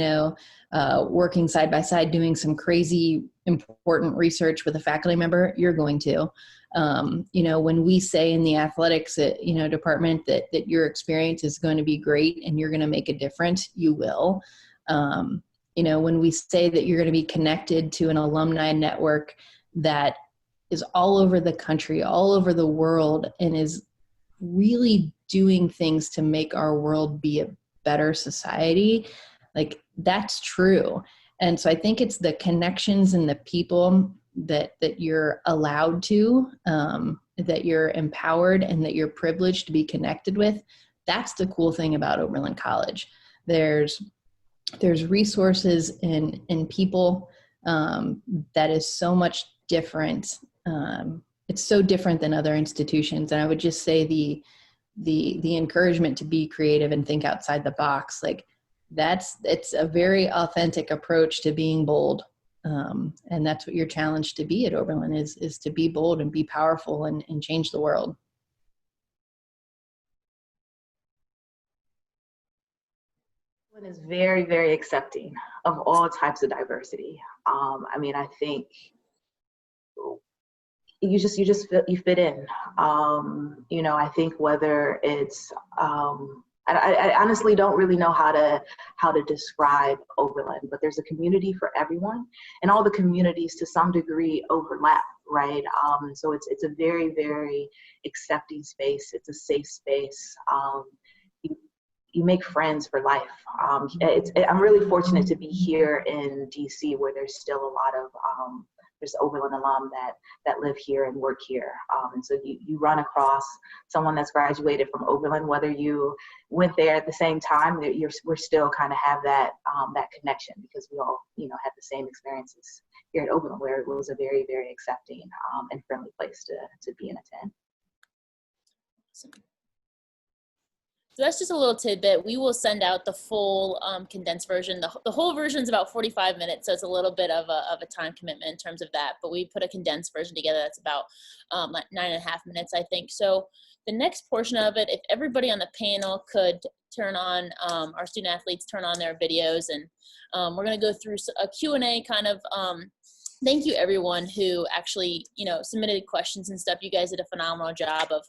working side by side, doing some crazy important research with a faculty member, you're going to. When we say in the athletics department that your experience is going to be great and you're going to make a difference, you will. When we say that you're going to be connected to an alumni network that is all over the country, all over the world, and is really doing things to make our world be a better society, like that's true. And so I think it's the connections and the people that you're allowed to, that you're empowered and that you're privileged to be connected with. That's the cool thing about Oberlin College. There's resources in people that is so much different. It's so different than other institutions. And I would just say the encouragement to be creative and think outside the box, like it's a very authentic approach to being bold. And that's what you're challenged to be at Oberlin is to be bold and be powerful and change the world. Oberlin is very, very accepting of all types of diversity. I think you fit in. I think whether it's I honestly don't really know how to describe Oberlin, but there's a community for everyone, and all the communities to some degree overlap, right? So it's a very, very accepting space. It's a safe space. You make friends for life. I'm really fortunate to be here in DC, where there's still a lot of there's Oberlin alum that live here and work here. And so you run across someone that's graduated from Oberlin, whether you went there at the same time, we're still kind of have that connection, because we all, had the same experiences here at Oberlin, where it was a very, very accepting and friendly place to be and attend. Awesome. So that's just a little tidbit. We will send out the full condensed version. The whole version is about 45 minutes, so it's a little bit of a time commitment in terms of that. But we put a condensed version together that's about like 9.5 minutes, I think. So the next portion of it, if everybody on the panel could turn on, our student athletes turn on their videos, and we're going to go through a Q&A kind of. Thank you, everyone who actually, submitted questions and stuff. You guys did a phenomenal job of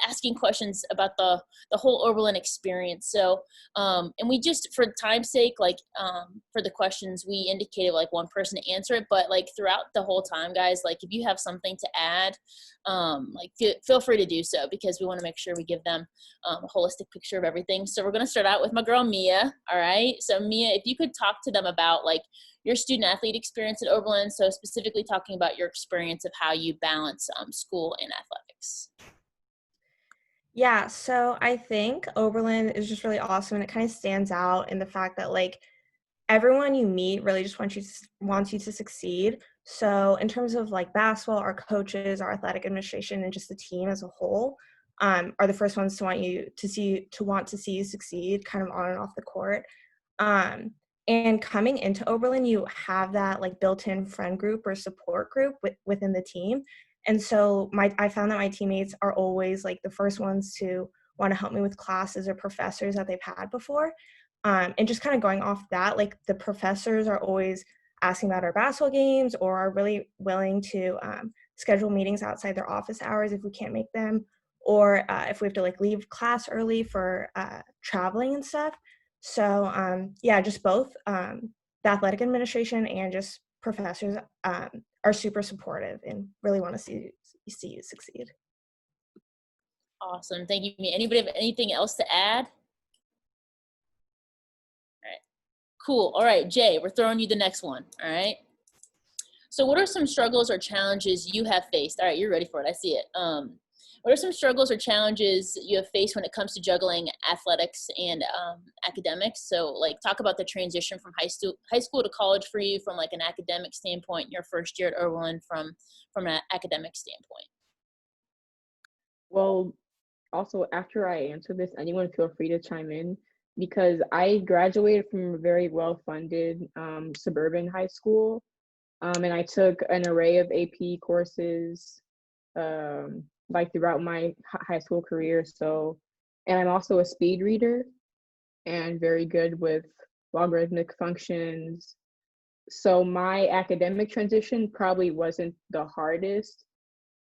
asking questions about the whole Oberlin experience. So, and we just, for time's sake, for the questions, we indicated one person to answer it. But throughout the whole time, guys, if you have something to add, feel free to do so, because we want to make sure we give them a holistic picture of everything. So we're going to start out with my girl, Mia. All right. So Mia, if you could talk to them about your student athlete experience at Oberlin, so specifically talking about your experience of how you balance school and athletics. Yeah, so I think Oberlin is just really awesome, and it kind of stands out in the fact that everyone you meet really just wants you to succeed. So in terms of basketball, our coaches, our athletic administration, and just the team as a whole are the first ones to want to see you succeed, kind of on and off the court. And coming into Oberlin, you have that built-in friend group or support group within the team. And so I found that my teammates are always the first ones to want to help me with classes or professors that they've had before. And just kind of going off that, the professors are always asking about our basketball games, or are really willing to schedule meetings outside their office hours if we can't make them, or if we have to leave class early for traveling and stuff. So just both the athletic administration and just professors are super supportive and really want to see you succeed. Awesome. Thank you. Anybody have anything else to add? All right. Cool. All right, Jay, we're throwing you the next one. All right. So what are some struggles or challenges you have faced? All right, you're ready for it. I see it. What are some struggles or challenges you have faced when it comes to juggling athletics and academics? So talk about the transition from high school to college for you, from an academic standpoint, your first year at Oberlin from an academic standpoint. Well, also, after I answer this, anyone feel free to chime in, because I graduated from a very well-funded suburban high school, and I took an array of AP courses throughout my high school career. So And I'm also a speed reader and very good with logarithmic functions. So my academic transition probably wasn't the hardest.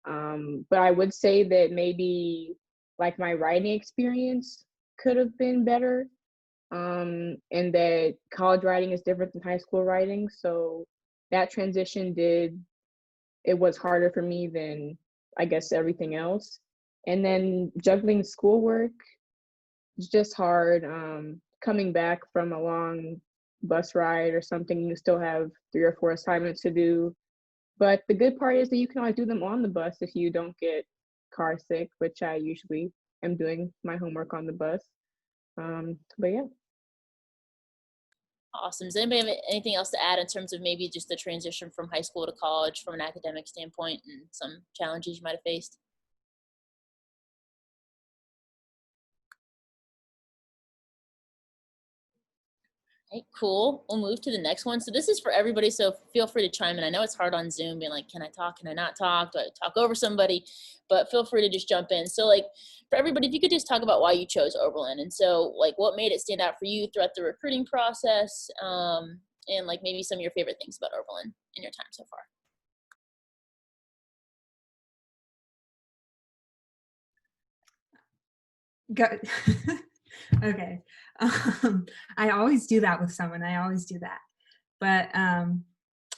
But I would say that maybe like my writing experience could have been better. And that college writing is different than high school writing. So that transition it was harder for me than I guess everything else. And then juggling schoolwork is just hard. Coming back from a long bus ride or something, you still have 3 or 4 assignments to do. But the good part is that you can always do them on the bus if you don't get car sick, which I usually am doing my homework on the bus. But yeah. Awesome. Does anybody have anything else to add in terms of maybe just the transition from high school to college from an academic standpoint and some challenges you might have faced? Okay, cool. We'll move to the next one. So this is for everybody, so feel free to chime in. I know it's hard on Zoom being like, can I talk? Can I not talk? Do I talk over somebody? But feel free to just jump in. So like for everybody, if you could just talk about why you chose Oberlin. And so like what made it stand out for you throughout the recruiting process, and like maybe some of your favorite things about Oberlin in your time so far. Go. Okay. I always do that with someone. I always do that. But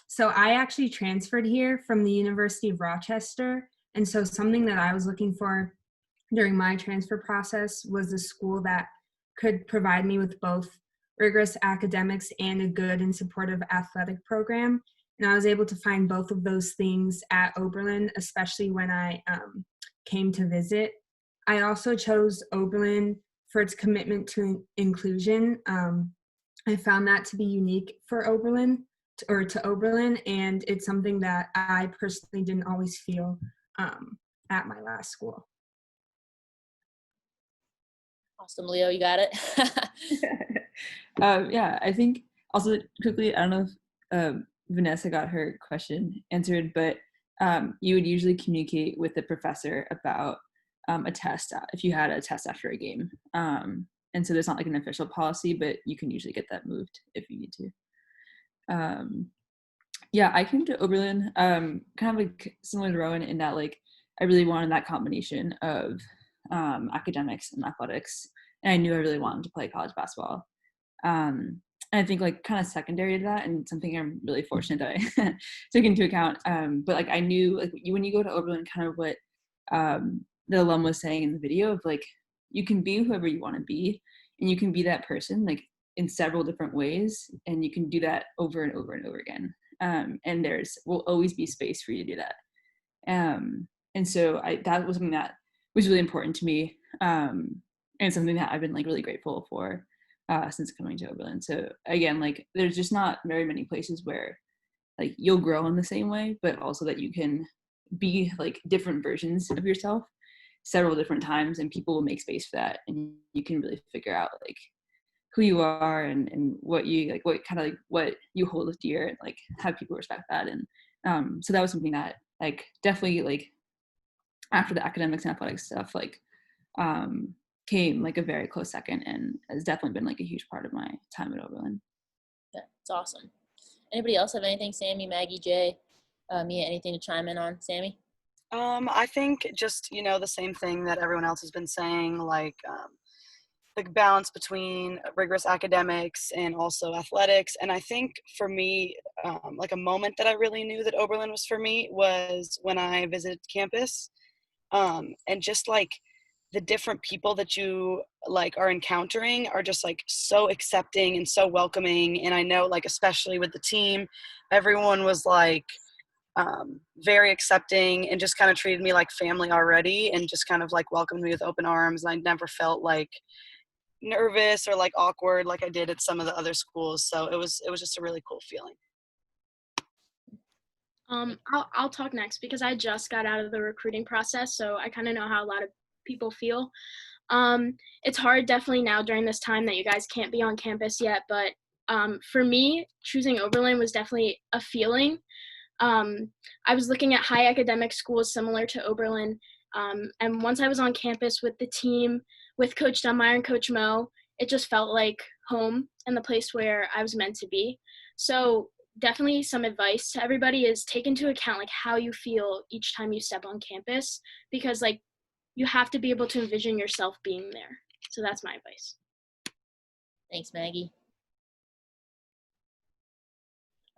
so I actually transferred here from the University of Rochester. And so something that I was looking for during my transfer process was a school that could provide me with both rigorous academics and a good and supportive athletic program. And I was able to find both of those things at Oberlin, especially when I came to visit. I also chose Oberlin for its commitment to inclusion. I found that to be unique for Oberlin, to Oberlin, and it's something that I personally didn't always feel at my last school. Awesome, Leo, you got it. Yeah, I think also quickly, I don't know if Vanessa got her question answered, but you would usually communicate with the professor about a test if you had a test after a game. And so there's not like an official policy, but you can usually get that moved if you need to. Yeah, I came to Oberlin kind of like similar to Rowan in that like I really wanted that combination of academics and athletics, and I knew I really wanted to play college basketball. And I think like kind of secondary to that, and something I'm really fortunate that I took into account. But like I knew like when you go to Oberlin, kind of what the alum was saying in the video of like you can be whoever you want to be, and you can be that person like in several different ways, and you can do that over and over and over again. And will always be space for you to do that. And so that was something that was really important to me, and something that I've been like really grateful for since coming to Oberlin. So again, like there's just not very many places where like you'll grow in the same way, but also that you can be like different versions of yourself several different times, and people will make space for that, and you can really figure out like who you are and what you like, what kind of like what you hold dear, and like have people respect that. And so that was something that like definitely like after the academics and athletics stuff like came like a very close second, and has definitely been like a huge part of my time at Oberlin. Yeah, it's awesome. Anybody else have anything? Sammy, Maggie, Jay, Mia, anything to chime in on? Sammy? I think just, the same thing that everyone else has been saying, like the balance between rigorous academics and also athletics. And I think for me, like a moment that I really knew that Oberlin was for me was when I visited campus, and just like the different people that you like are encountering are just like so accepting and so welcoming. And I know like, especially with the team, everyone was like, very accepting and just kind of treated me like family already, and just kind of like welcomed me with open arms. And I never felt like nervous or like awkward like I did at some of the other schools. So it was just a really cool feeling. I'll talk next because I just got out of the recruiting process, so I kind of know how a lot of people feel. It's hard definitely now during this time that you guys can't be on campus yet, but for me, choosing Oberlin was definitely a feeling. I was looking at high academic schools similar to Oberlin, and once I was on campus with the team, with Coach Dunmeyer and Coach Mo, it just felt like home and the place where I was meant to be. So definitely some advice to everybody is take into account like how you feel each time you step on campus, because like you have to be able to envision yourself being there. So that's my advice. Thanks, Maggie.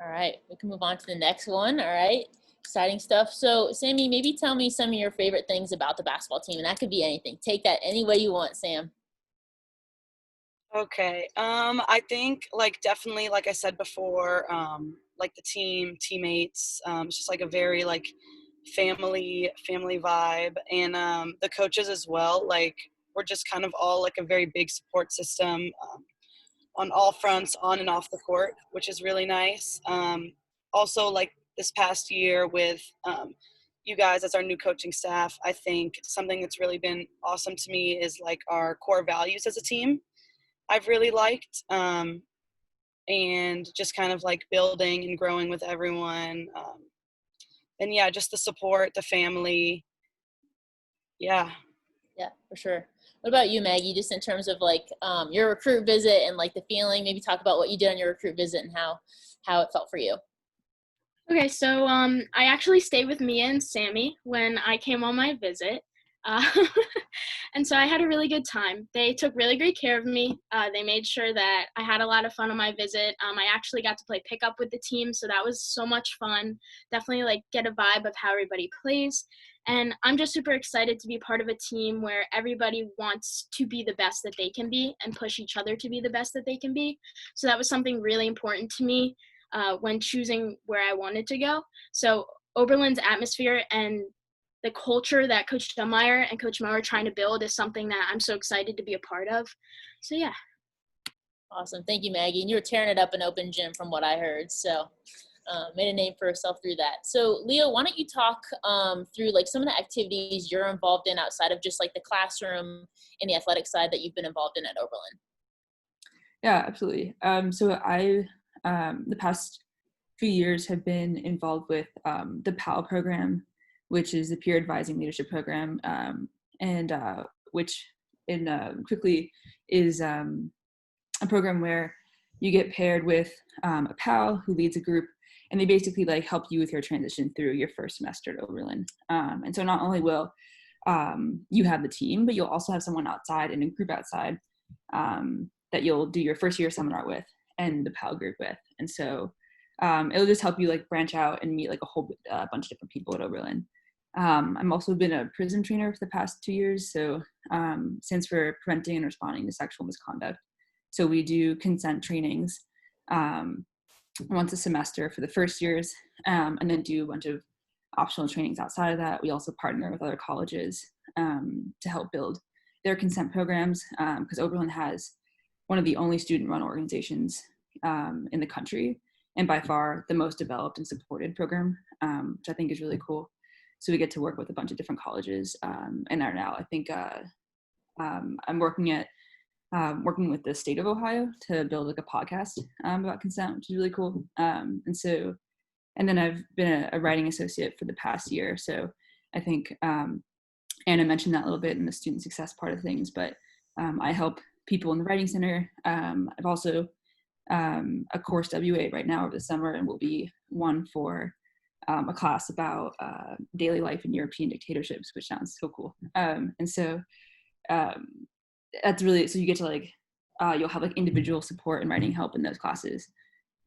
All right, we can move on to the next one. All right, exciting stuff. So Sammy, maybe tell me some of your favorite things about the basketball team, and that could be anything. Take that any way you want, Sam. Okay. I think like definitely, like I said before, like the teammates, it's just like a very like family vibe, and the coaches as well. Like we're just kind of all like a very big support system on all fronts, on and off the court, which is really nice. Also, like this past year with you guys as our new coaching staff, I think something that's really been awesome to me is like our core values as a team. I've really liked, and just kind of like building and growing with everyone. And yeah, just the support, the family. Yeah. Yeah, for sure. What about you, Maggie? Just in terms of like your recruit visit and like the feeling, maybe talk about what you did on your recruit visit and how it felt for you. Okay, so I actually stayed with Mia and Sammy when I came on my visit. And so I had a really good time. They took really great care of me. They made sure that I had a lot of fun on my visit. I actually got to play pickup with the team, so that was so much fun. Definitely like get a vibe of how everybody plays. And I'm just super excited to be part of a team where everybody wants to be the best that they can be and push each other to be the best that they can be. So that was something really important to me when choosing where I wanted to go. So Oberlin's atmosphere and the culture that Coach Dunmeyer and Coach Mo are trying to build is something that I'm so excited to be a part of. So yeah. Awesome. Thank you, Maggie. And you were tearing it up in open gym from what I heard. So made a name for herself through that. So Leo, why don't you talk through like some of the activities you're involved in outside of just like the classroom and the athletic side that you've been involved in at Oberlin? Yeah, absolutely. So I, the past few years have been involved with the PAL program, which is the Peer Advising Leadership Program, and which quickly is a program where you get paired with a PAL who leads a group, and they basically like help you with your transition through your first semester at Oberlin. And so not only will you have the team, but you'll also have someone outside and a group outside that you'll do your first year seminar with and the PAL group with. And so it'll just help you like branch out and meet like a whole bunch of different people at Oberlin. I'm also been a prison trainer for the past 2 years. So since for preventing and responding to sexual misconduct. So we do consent trainings once a semester for the first years, and then do a bunch of optional trainings outside of that. We also partner with other colleges to help build their consent programs, because Oberlin has one of the only student-run organizations in the country, and by far the most developed and supported program, which I think is really cool. So we get to work with a bunch of different colleges, and are now, I think, I'm working with the state of Ohio to build like a podcast about consent, which is really cool. And then I've been a writing associate for the past year. So I think Anna mentioned that a little bit in the student success part of things, but I help people in the Writing Center. I've also a course WA right now over the summer, and will be one for a class about daily life in European dictatorships, which sounds so cool. That's really, so you get to like, you'll have like individual support and writing help in those classes.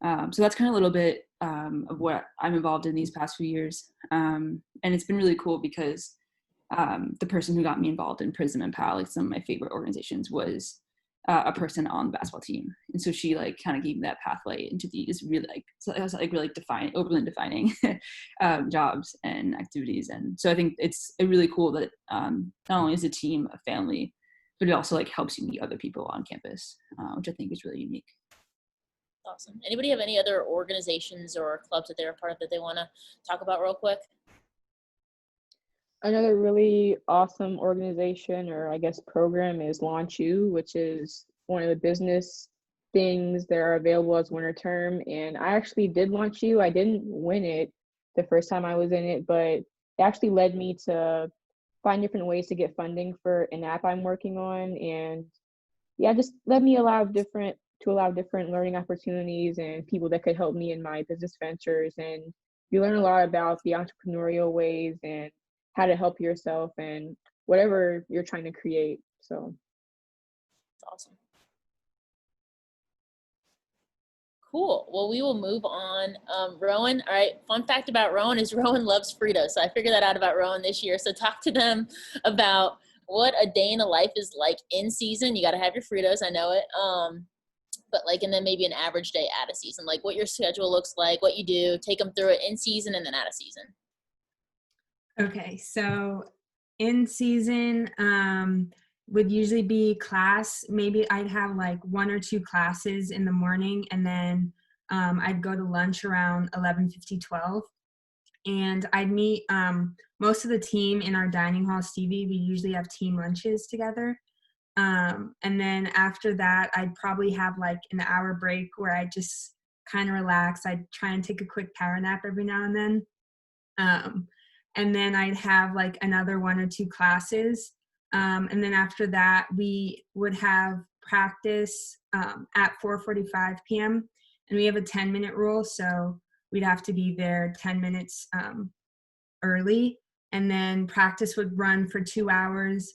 So that's kind of a little bit of what I'm involved in these past few years. And it's been really cool because the person who got me involved in PRISM and PAL, like some of my favorite organizations, was a person on the basketball team. And so she like kind of gave me that pathway into these really like, so it was like really Oberlin defining jobs and activities. And so I think it's really cool that not only is a team a family, but it also like helps you meet other people on campus, which I think is really unique. Awesome. Anybody have any other organizations or clubs that they're a part of that they want to talk about real quick? Another really awesome organization, or I guess program, is Launch You, which is one of the business things that are available as winter term. And I actually did Launch You. I didn't win it the first time I was in it, but it actually led me to find different ways to get funding for an app I'm working on. And yeah, just let me allow different learning opportunities and people that could help me in my business ventures. And you learn a lot about the entrepreneurial ways and how to help yourself and whatever you're trying to create. So it's awesome. Cool. Well, we will move on. Rowan, all right, fun fact about Rowan is Rowan loves Fritos. So I figured that out about Rowan this year. So talk to them about what a day in the life is like in season. You got to have your Fritos, I know it. But like, and then maybe an average day out of season, like what your schedule looks like, what you do, take them through it in season and then out of season. Okay, so in season would usually be class. Maybe I'd have like 1 or 2 classes in the morning, and then I'd go to lunch around 11:50, 12. And I'd meet most of the team in our dining hall. Stevie, we usually have team lunches together. And then after that, I'd probably have like an hour break where I just kind of relax. I'd try and take a quick power nap every now and then. And then I'd have like another 1 or 2 classes. And then after that, we would have practice at 4:45 p.m. And we have a 10-minute rule, so we'd have to be there 10 minutes early. And then practice would run for 2 hours,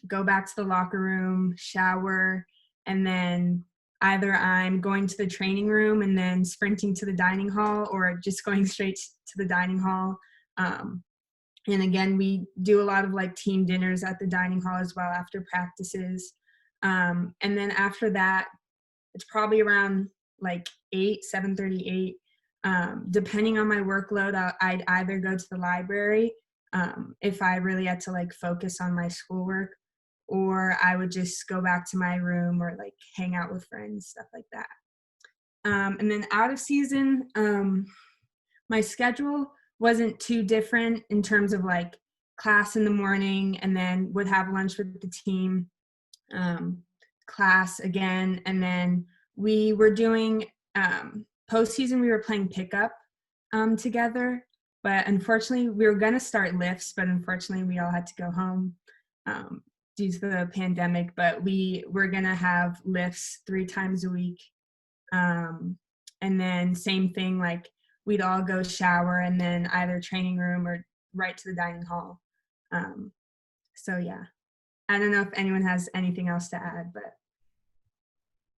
go back to the locker room, shower, and then either I'm going to the training room and then sprinting to the dining hall, or just going straight to the dining hall. And again, we do a lot of like team dinners at the dining hall as well after practices. And then after that, it's probably around like 7:30, 8. Depending on my workload, I'd either go to the library if I really had to like focus on my schoolwork, or I would just go back to my room or like hang out with friends, stuff like that. And then out of season, my schedule wasn't too different in terms of like class in the morning, and then would have lunch with the team, class again, and then we were doing postseason. We were playing pickup together, but unfortunately we were gonna start lifts, but unfortunately we all had to go home due to the pandemic. But we were gonna have lifts 3 times a week, and then same thing, like we'd all go shower and then either training room or right to the dining hall. So yeah, I don't know if anyone has anything else to add, but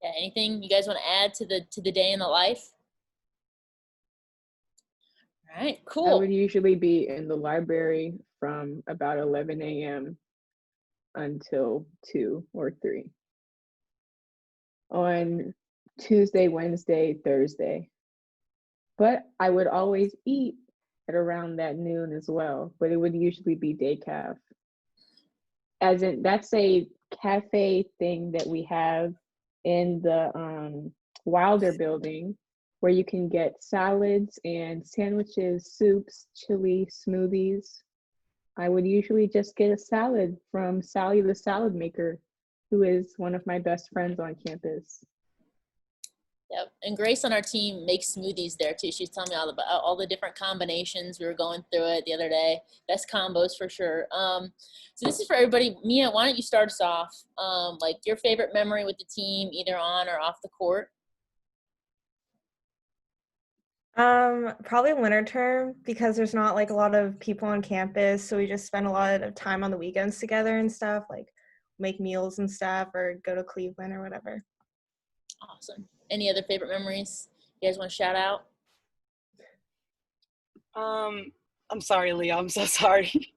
Yeah, anything you guys want to add to the day in the life? All right, I cool. would usually be in the library from about 11 a.m. until 2 or 3 on Tuesday, Wednesday, Thursday. But I would always eat at around that noon as well, but it would usually be day caf. As in, that's a cafe thing that we have in the Wilder building, where you can get salads and sandwiches, soups, chili, smoothies. I would usually just get a salad from Sally the salad maker, who is one of my best friends on campus. Yep. And Grace on our team makes smoothies there too. She's telling me all about all the different combinations. We were going through it the other day. Best combos for sure. So this is for everybody. Mia, why don't you start us off? Like your favorite memory with the team, either on or off the court? Probably winter term, because there's not like a lot of people on campus, so we just spend a lot of time on the weekends together and stuff, like make meals and stuff or go to Cleveland or whatever. Awesome. Any other favorite memories you guys want to shout out? I'm sorry, Leah. I'm so sorry.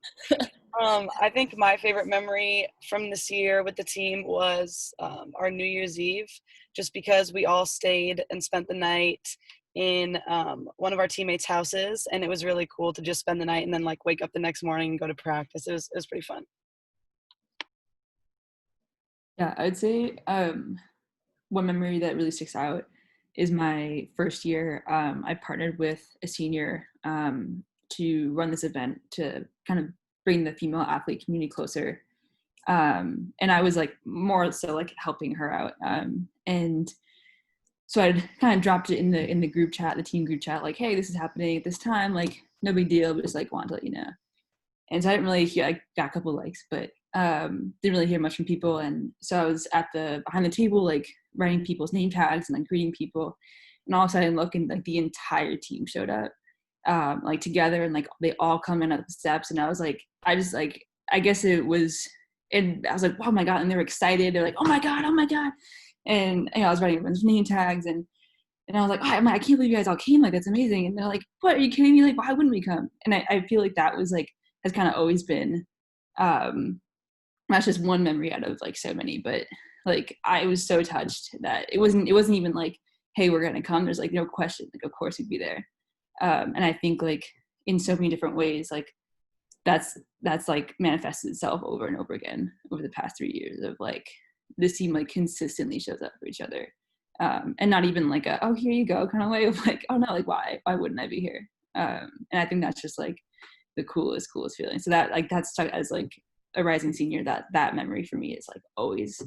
I think my favorite memory from this year with the team was our New Year's Eve, just because we all stayed and spent the night in one of our teammates' houses, and it was really cool to just spend the night and then like wake up the next morning and go to practice. It was pretty fun. Yeah, I would say one memory that really sticks out is my first year. I partnered with a senior to run this event to kind of bring the female athlete community closer. And I was like more so like helping her out. And so I'd kind of dropped it in the group chat, the team group chat, like, hey, this is happening at this time, like no big deal, but just like wanted to let you know. And so I didn't really hear, I got a couple likes, but didn't really hear much from people. And so I was behind the table, like writing people's name tags and like greeting people. And all of a sudden look, and like the entire team showed up, like together, and like they all come in at the steps. And I was like, I guess it was, and I was like, oh my God. And they were excited. They're like, oh my God. And I was writing everyone's name tags, and I was like, oh, I can't believe you guys all came. Like, that's amazing. And they're like, what, are you kidding me? Like, why wouldn't we come? And I feel like that was like, has kind of always been, that's just one memory out of like so many, but like, I was so touched that it wasn't even like, hey, we're going to come. There's like no question. Like, of course we'd be there. And I think like in so many different ways, like that's like manifested itself over and over again over the past 3 years of like, this team like consistently shows up for each other. And not even like oh, here you go kind of way of like, oh no, like why wouldn't I be here? And I think that's just like the coolest feeling. So that like that's stuck as like a rising senior, that memory for me is like always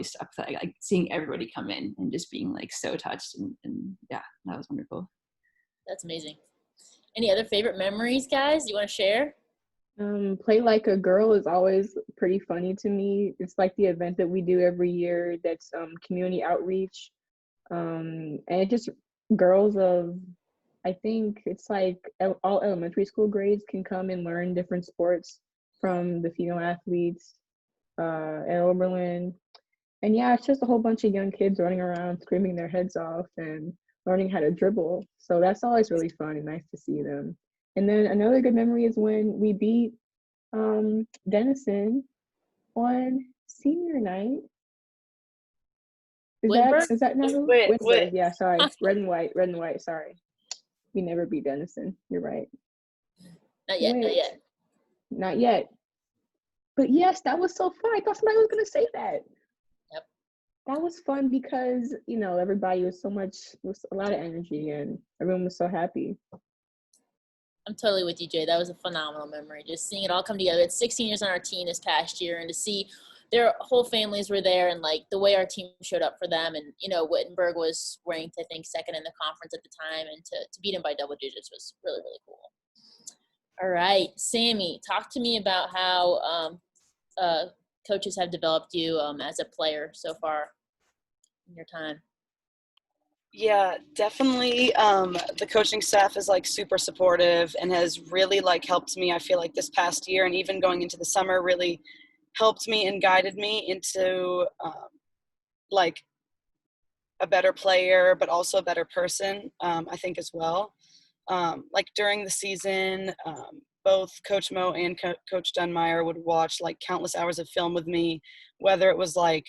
stuck. Like seeing everybody come in and just being like so touched, and yeah, that was wonderful. That's amazing. Any other favorite memories, guys, you want to share? Play Like a Girl is always pretty funny to me. It's like the event that we do every year that's community outreach. And it just girls of, I think it's like all elementary school grades can come and learn different sports from the female athletes at Oberlin. And yeah, it's just a whole bunch of young kids running around screaming their heads off and learning how to dribble. So that's always really fun and nice to see them. And then another good memory is when we beat Denison on senior night. Is that not who? Wittenberg, yeah, sorry. Red and white, sorry. We never beat Denison. You're right. Not yet. But yes, that was so fun. I thought somebody was gonna say that. Yep. That was fun because, everybody was a lot of energy and everyone was so happy. I'm totally with you, Jay. That was a phenomenal memory. Just seeing it all come together. It's 16 years on our team this past year, and to see their whole families were there, and like the way our team showed up for them. And Wittenberg was ranked, I think, second in the conference at the time, and to beat them by double digits was really, really cool. All right, Sammy, talk to me about how coaches have developed you as a player so far in your time. Yeah, definitely. The coaching staff is like super supportive and has really like helped me. I feel like this past year and even going into the summer really helped me and guided me into like a better player, but also a better person, I think as well. Like during the season, both Coach Mo and Coach Dunmeyer would watch like countless hours of film with me, whether it was like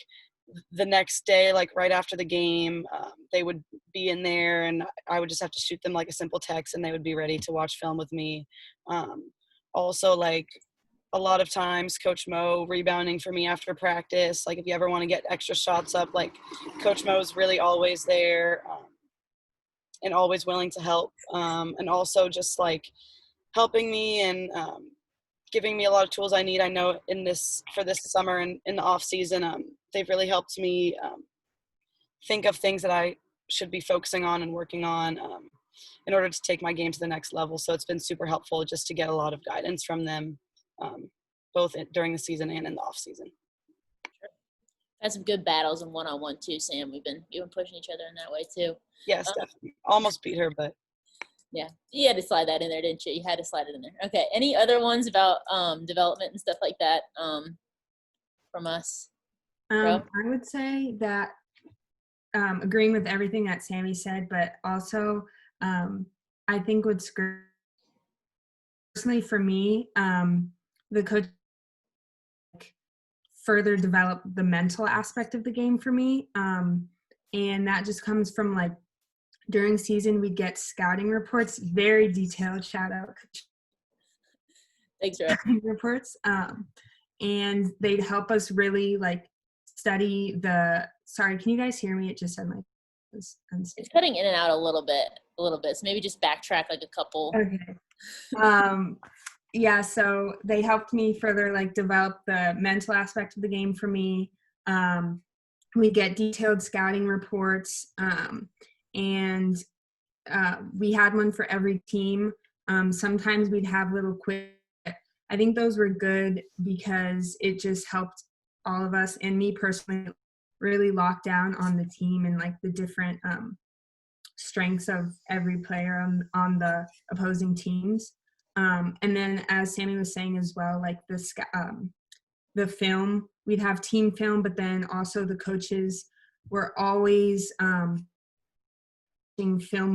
the next day, like right after the game, they would be in there and I would just have to shoot them like a simple text and they would be ready to watch film with me. Also, like a lot of times Coach Mo rebounding for me after practice. Like if you ever want to get extra shots up, like Coach Mo's really always there and always willing to help. And also just like helping me and giving me a lot of tools I need. I know for this summer and in the off season, they've really helped me think of things that I should be focusing on and working on in order to take my game to the next level. So it's been super helpful just to get a lot of guidance from them, both during the season and in the off season. Sure. Had some good battles and one-on-one too, Sam. You've been pushing each other in that way too. Yes, definitely. Almost beat her, but. Yeah, you had to slide that in there, didn't you? You had to slide it in there. Okay, any other ones about development and stuff like that from us? I would say that agreeing with everything that Sammy said, but also I think what's great personally for me, the coach further developed the mental aspect of the game for me, and that just comes from like during season, we get scouting reports, very detailed, shout out. Thanks, Rob. Reports. And they'd help us really like study sorry, can you guys hear me? It just said it's cutting in and out a little bit. So maybe just backtrack like a couple. Okay. Yeah, so they helped me further like develop the mental aspect of the game for me. We get detailed scouting reports. And we had one for every team. Sometimes we'd have little quiz I think those were good because it just helped all of us and me personally really lock down on the team and like the different strengths of every player on the opposing teams. And then as Sammy was saying as well, like the film, we'd have team film, but then also the coaches were always film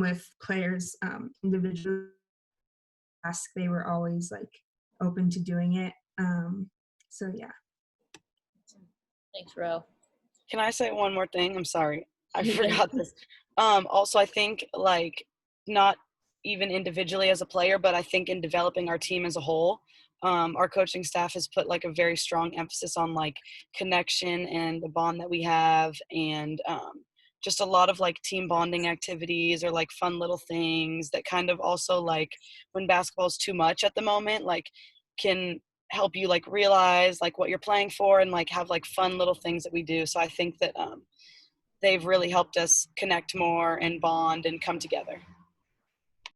with players individually. They were always like open to doing it. So yeah. Thanks, Ro. Can I say one more thing? I'm sorry. I forgot this. Also, I think like not even individually as a player, but I think in developing our team as a whole, our coaching staff has put like a very strong emphasis on like connection and the bond that we have, and just a lot of like team bonding activities or like fun little things that kind of also like when basketball's too much at the moment, like can help you like realize like what you're playing for and like have like fun little things that we do. So I think that they've really helped us connect more and bond and come together.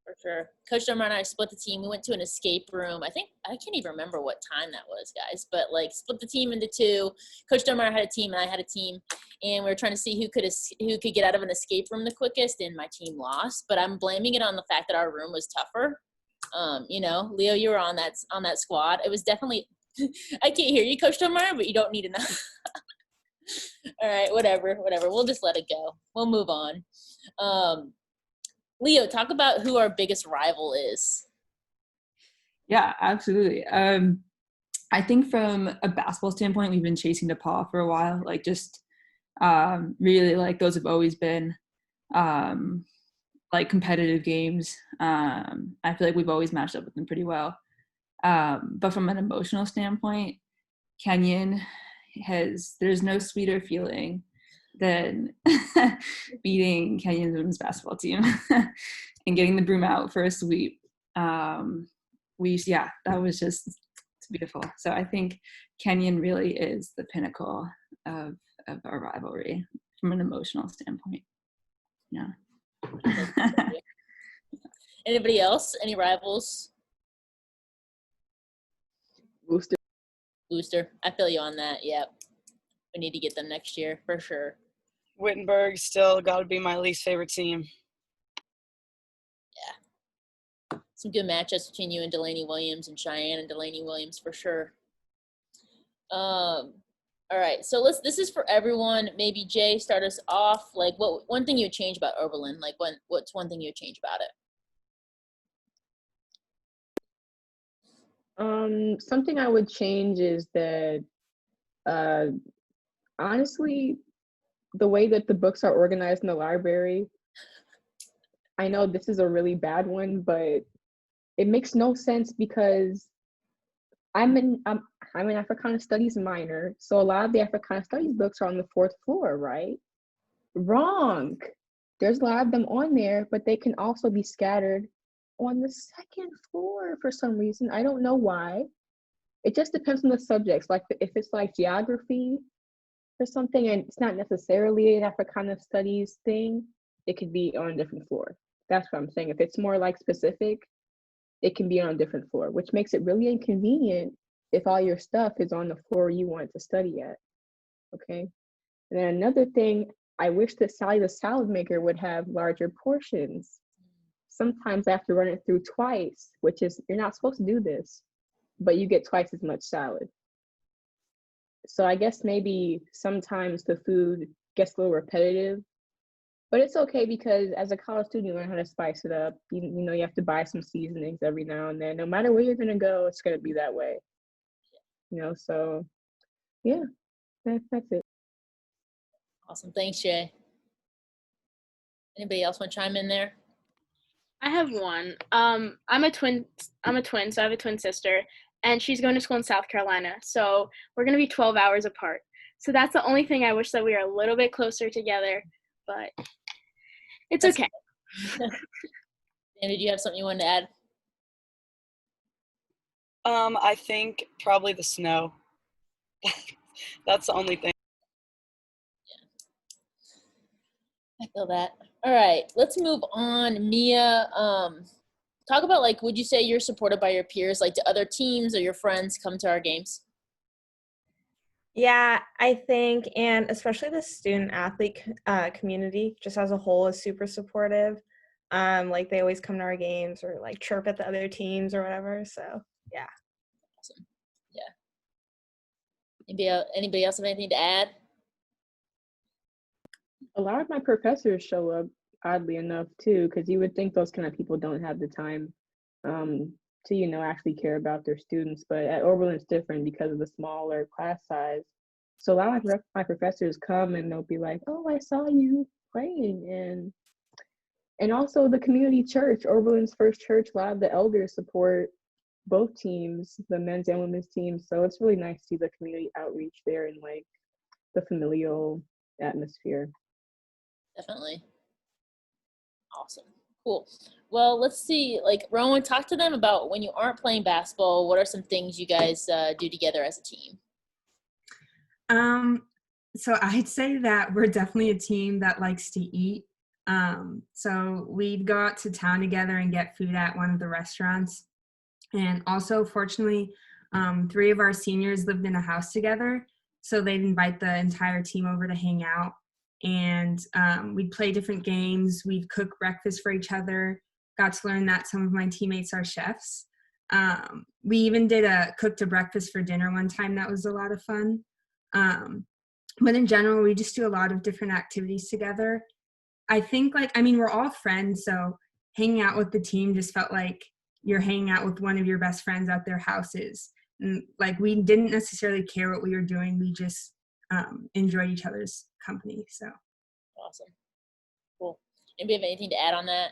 For sure. Coach Dummer and I split the team. We went to an escape room. I can't even remember what time that was, guys, but like split the team into two. Coach Dummer had a team and I had a team, and we were trying to see who could get out of an escape room the quickest, and my team lost. But I'm blaming it on the fact that our room was tougher. Leo, you were on that squad. It was definitely I can't hear you, Coach Dummer, but you don't need to know. All right, whatever. We'll just let it go. We'll move on. Leo, talk about who our biggest rival is. Yeah, absolutely. I think from a basketball standpoint, we've been chasing DePaul for a while. Like just really like those have always been like competitive games. I feel like we've always matched up with them pretty well. But from an emotional standpoint, Kenyon there's no sweeter feeling than beating Kenyon's women's basketball team and getting the broom out for a sweep. That was just beautiful. So I think Kenyon really is the pinnacle of our rivalry from an emotional standpoint. Yeah. Anybody else? Any rivals? Booster. I feel you on that. Yep. We need to get them next year for sure. Wittenberg still got to be my least favorite team. Yeah. Some good matchups between you and Delaney Williams and Cheyenne and Delaney Williams for sure. All right. So this is for everyone. Maybe Jay, start us off. Like what one thing you would change about Oberlin? Like what's one thing you would change about it? Something I would change is that honestly, the way that the books are organized in the library, I know this is a really bad one, but it makes no sense because I'm an Africana Studies minor, so a lot of the Africana Studies books are on the 4th floor, right? Wrong. There's a lot of them on there, but they can also be scattered on the 2nd floor for some reason. I don't know why. It just depends on the subjects. Like if it's like geography or something, and it's not necessarily an Africana Studies thing, it could be on a different floor. That's what I'm saying. If it's more like specific, it can be on a different floor, which makes it really inconvenient if all your stuff is on the floor you want to study at. Okay. And then another thing, I wish that Sally the salad maker would have larger portions. Sometimes I have to run it through twice, which is, you're not supposed to do this, but you get twice as much salad. So I guess maybe sometimes the food gets a little repetitive, but it's okay because as a college student, you learn how to spice it up. You have to buy some seasonings every now and then. No matter where you're gonna go, it's gonna be that way. So yeah, that's it. Awesome. Thanks, Jay. Anybody else want to chime in there? I have one. I'm a twin, so I have a twin sister, and she's going to school in South Carolina. So we're going to be 12 hours apart. So that's the only thing I wish that we were a little bit closer together, but it's okay. And did you have something you wanted to add? I think probably the snow. That's the only thing. I feel that. All right, let's move on. Mia, talk about, like, would you say you're supported by your peers? Like, do other teams or your friends come to our games? Yeah, I think, and especially the student athlete community, just as a whole, is super supportive. Like they always come to our games or like chirp at the other teams or whatever. So yeah. Awesome. Yeah. Anybody else have anything to add? A lot of my professors show up, oddly enough, too, because you would think those kind of people don't have the time to, actually care about their students. But at Oberlin, it's different because of the smaller class size. So a lot of my professors come and they'll be like, "Oh, I saw you praying," and also the community church, Oberlin's first church. A lot of the elders support both teams, the men's and women's teams. So it's really nice to see the community outreach there and like the familial atmosphere. Definitely. Awesome. Cool. Well, let's see. Like, Rowan, talk to them about when you aren't playing basketball, what are some things you guys do together as a team? So I'd say that we're definitely a team that likes to eat. So we'd go out to town together and get food at one of the restaurants. And also, fortunately, 3 of our seniors lived in a house together. So they'd invite the entire team over to hang out. And we'd play different games. We'd cook breakfast for each other. Got to learn that some of my teammates are chefs. We even did a cook to breakfast for dinner one time. That was a lot of fun. But in general, we just do a lot of different activities together. I think, we're all friends, so hanging out with the team just felt like you're hanging out with one of your best friends at their houses. And, we didn't necessarily care what we were doing. We just enjoyed each other's company. So Awesome. Cool. Anybody have anything to add on that?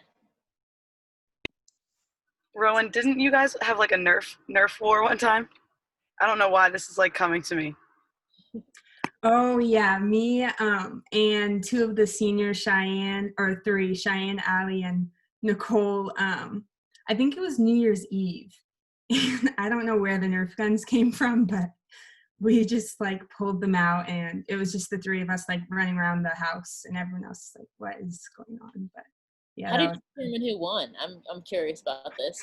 Rowan, didn't you guys have like a Nerf war one time? I don't know why this is like coming to me. Oh yeah, me and 2 of the seniors, Cheyenne, Allie, and Nicole. I think it was New Year's Eve. And I don't know where the Nerf guns came from, but we just pulled them out, and it was just the 3 of us running around the house, and everyone else what is going on? But yeah. How did you determine who won? I'm curious about this.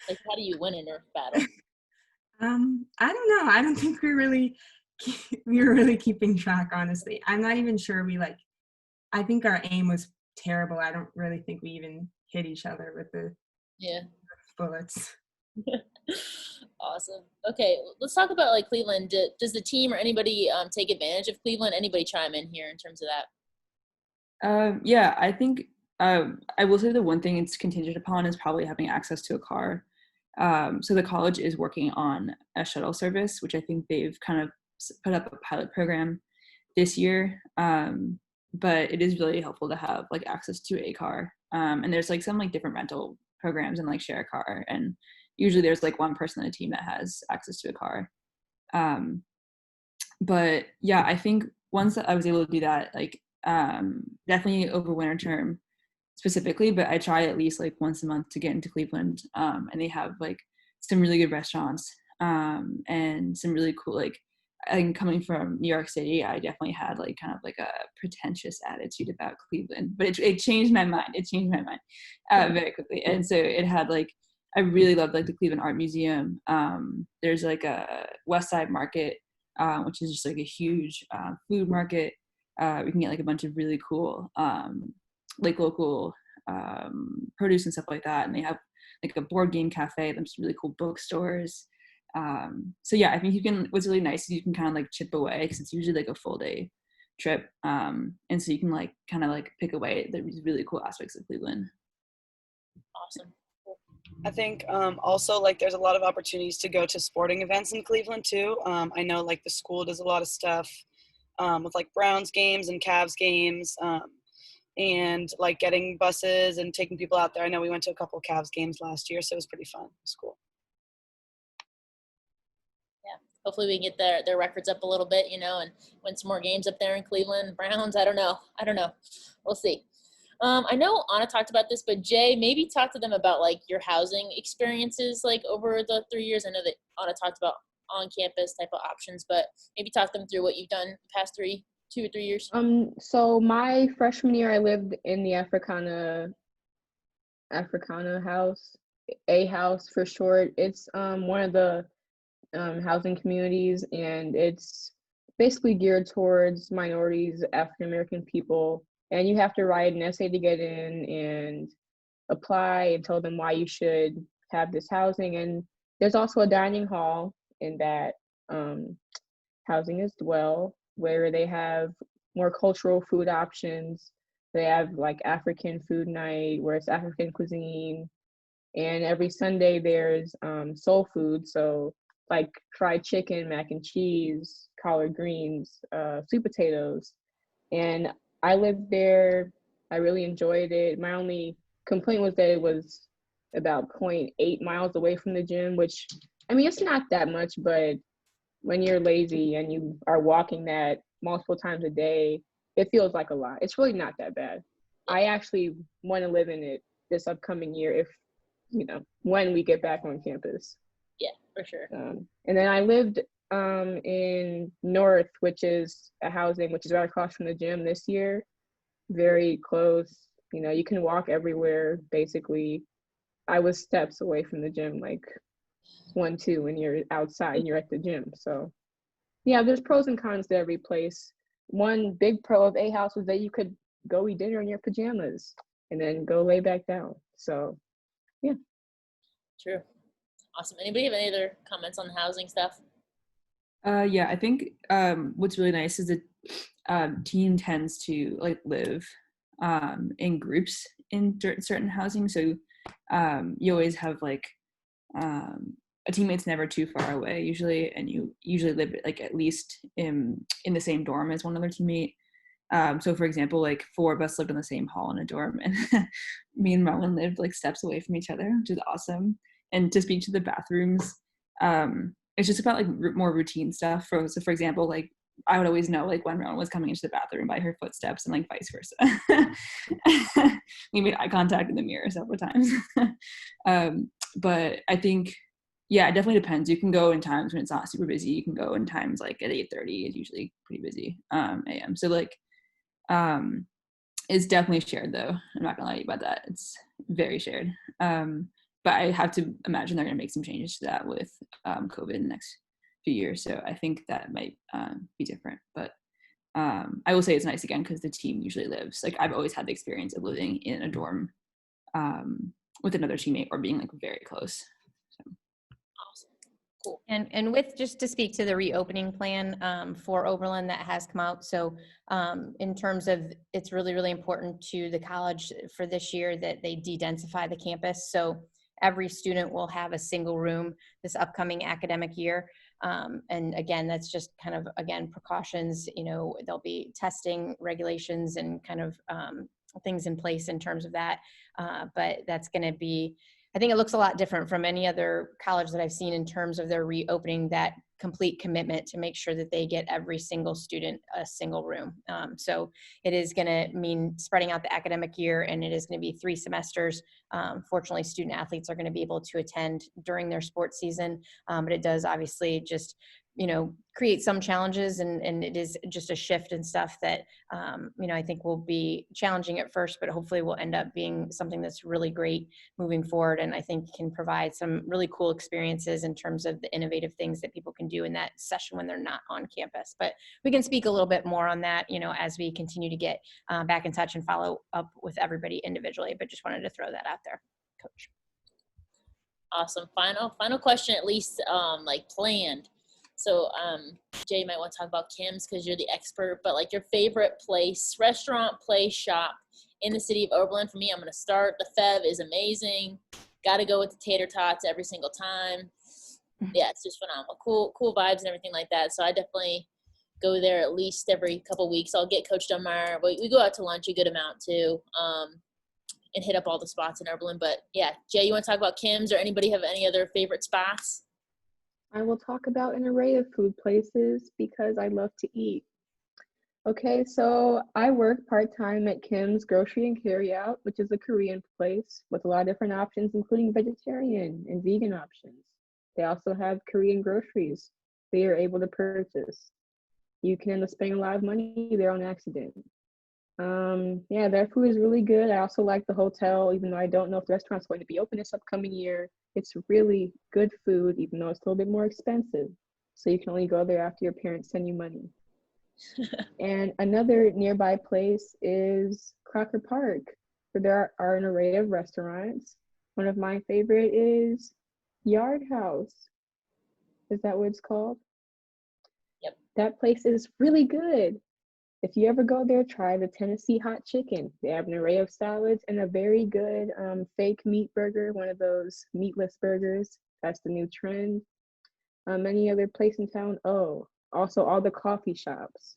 Like, how do you win a Nerf battle? I don't know. I don't think we were really keeping track, honestly. I'm not even sure I think our aim was terrible. I don't really think we even hit each other with the bullets. Awesome. Okay, let's talk about Cleveland. Does the team or anybody take advantage of Cleveland? Anybody chime in here in terms of that? Yeah, I think I will say the one thing it's contingent upon is probably having access to a car. So the college is working on a shuttle service, which I think they've kind of put up a pilot program this year. But it is really helpful to have access to a car. And there's some different rental programs and share a car. And usually there's one person on the team that has access to a car. But yeah, I think once I was able to do that, definitely over winter term specifically, but I try at least once a month to get into Cleveland. And they have some really good restaurants and some really cool, and coming from New York City, I definitely had kind of a pretentious attitude about Cleveland, but it changed my mind. It changed my mind very quickly. And so it had I really loved the Cleveland Art Museum. There's a West Side Market, which is just a huge food market. We can get a bunch of really cool local produce and stuff like that. And they have a board game cafe, some really cool bookstores. So yeah, I think what's really nice is you can kind of chip away because it's usually a full day trip. And so you can kind of pick away at the really cool aspects of Cleveland. Awesome. I think also there's a lot of opportunities to go to sporting events in Cleveland too. I know the school does a lot of stuff with Browns games and Cavs games and getting buses and taking people out there. I know we went to a couple of Cavs games last year, so it was pretty fun. It was cool. Yeah, hopefully we can get their records up a little bit, and win some more games up there in Cleveland. Browns, I don't know. We'll see. I know Anna talked about this, but Jay, maybe talk to them about your housing experiences over the 3 years. I know that Anna talked about on-campus type of options, but maybe talk them through what you've done the past 2 or 3 years. So my freshman year, I lived in the Africana house. A house for short. It's one of the housing communities, and it's basically geared towards minorities, African American people. And you have to write an essay to get in and apply and tell them why you should have this housing. And there's also a dining hall in that housing as well, where they have more cultural food options. They have like African food night where it's African cuisine. And every Sunday there's soul food. So like fried chicken, mac and cheese, collard greens, sweet potatoes. And I lived there. I really enjoyed it. My only complaint was that it was about 0.8 miles away from the gym, which, I mean, it's not that much, but when you're lazy and you are walking that multiple times a day, it feels like a lot. It's really not that bad. I actually want to live in it this upcoming year if, when we get back on campus. Yeah, for sure. And then I lived in North, which is a housing which is right across from the gym this year. Very close. You can walk everywhere, basically. I was steps away from the gym, like 1, 2, when you're outside and you're at the gym. So yeah, there's pros and cons to every place. One big pro of A House was that you could go eat dinner in your pajamas and then go lay back down. So yeah. True. Awesome. Anybody have any other comments on the housing stuff? Yeah, I think what's really nice is that team tends to like live in groups in certain housing. So you always have like a teammate's never too far away usually, and you usually live like at least in the same dorm as one other teammate. So for example, like 4 of us lived in the same hall in a dorm, and me and Marlon lived like steps away from each other, which is awesome. And to speak to the bathrooms, it's just about like more routine stuff. So for example, like I would always know like when Marlon was coming into the bathroom by her footsteps, and like vice versa. We made eye contact in the mirror several times. But I think, yeah, it definitely depends. You can go in times when it's not super busy. You can go in times like at 8:30 is usually pretty busy a.m. So like it's definitely shared though. I'm not gonna lie to you about that. It's very shared. But I have to imagine they're gonna make some changes to that with COVID in the next few years. So I think that might be different. But I will say it's nice again because the team usually lives. Like I've always had the experience of living in a dorm with another teammate or being like very close. So. Awesome. Cool. And with, just to speak to the reopening plan for Oberlin that has come out. So in terms of, it's really, really important to the college for this year that they de-densify the campus. So every student will have a single room this upcoming academic year. And again, that's just kind of, again, precautions, there'll be testing regulations and kind of things in place in terms of that. But that's going to be, I think it looks a lot different from any other college that I've seen in terms of their reopening, that complete commitment to make sure that they get every single student a single room. So it is going to mean spreading out the academic year, and it is going to be 3 semesters. Fortunately, student athletes are going to be able to attend during their sports season, but it does obviously just create some challenges, and it is just a shift and stuff that I think will be challenging at first, but hopefully will end up being something that's really great moving forward, and I think can provide some really cool experiences in terms of the innovative things that people can do in that session when they're not on campus. But we can speak a little bit more on that as we continue to get back in touch and follow up with everybody individually, but just wanted to throw that out there, Coach. Awesome. Final question, at least like planned. So Jay, you might want to talk about Kim's because you're the expert, but like your favorite place, restaurant, place, shop in the city of Oberlin. For me, I'm going to start. The Fev is amazing. Got to go with the tater tots every single time. Yeah, it's just phenomenal. Cool vibes and everything like that. So I definitely go there at least every couple of weeks. I'll get Coach Dunbar. We go out to lunch a good amount too, and hit up all the spots in Oberlin. But yeah, Jay, you want to talk about Kim's, or anybody have any other favorite spots? I will talk about an array of food places because I love to eat. Okay, so I work part-time at Kim's Grocery and Carryout, which is a Korean place with a lot of different options, including vegetarian and vegan options. They also have Korean groceries they are able to purchase. You can end up spending a lot of money there on accident. Yeah, their food is really good. I also like the hotel, even though I don't know if the restaurant's going to be open this upcoming year. It's really good food, even though it's a little bit more expensive. So you can only go there after your parents send you money. And another nearby place is Crocker Park, where there are an array of restaurants. One of my favorite is Yard House. Is that what it's called? Yep. That place is really good. If you ever go there, try the Tennessee hot chicken. They have an array of salads and a very good fake meat burger, one of those meatless burgers. That's the new trend. Any other place in town? Oh, also all the coffee shops.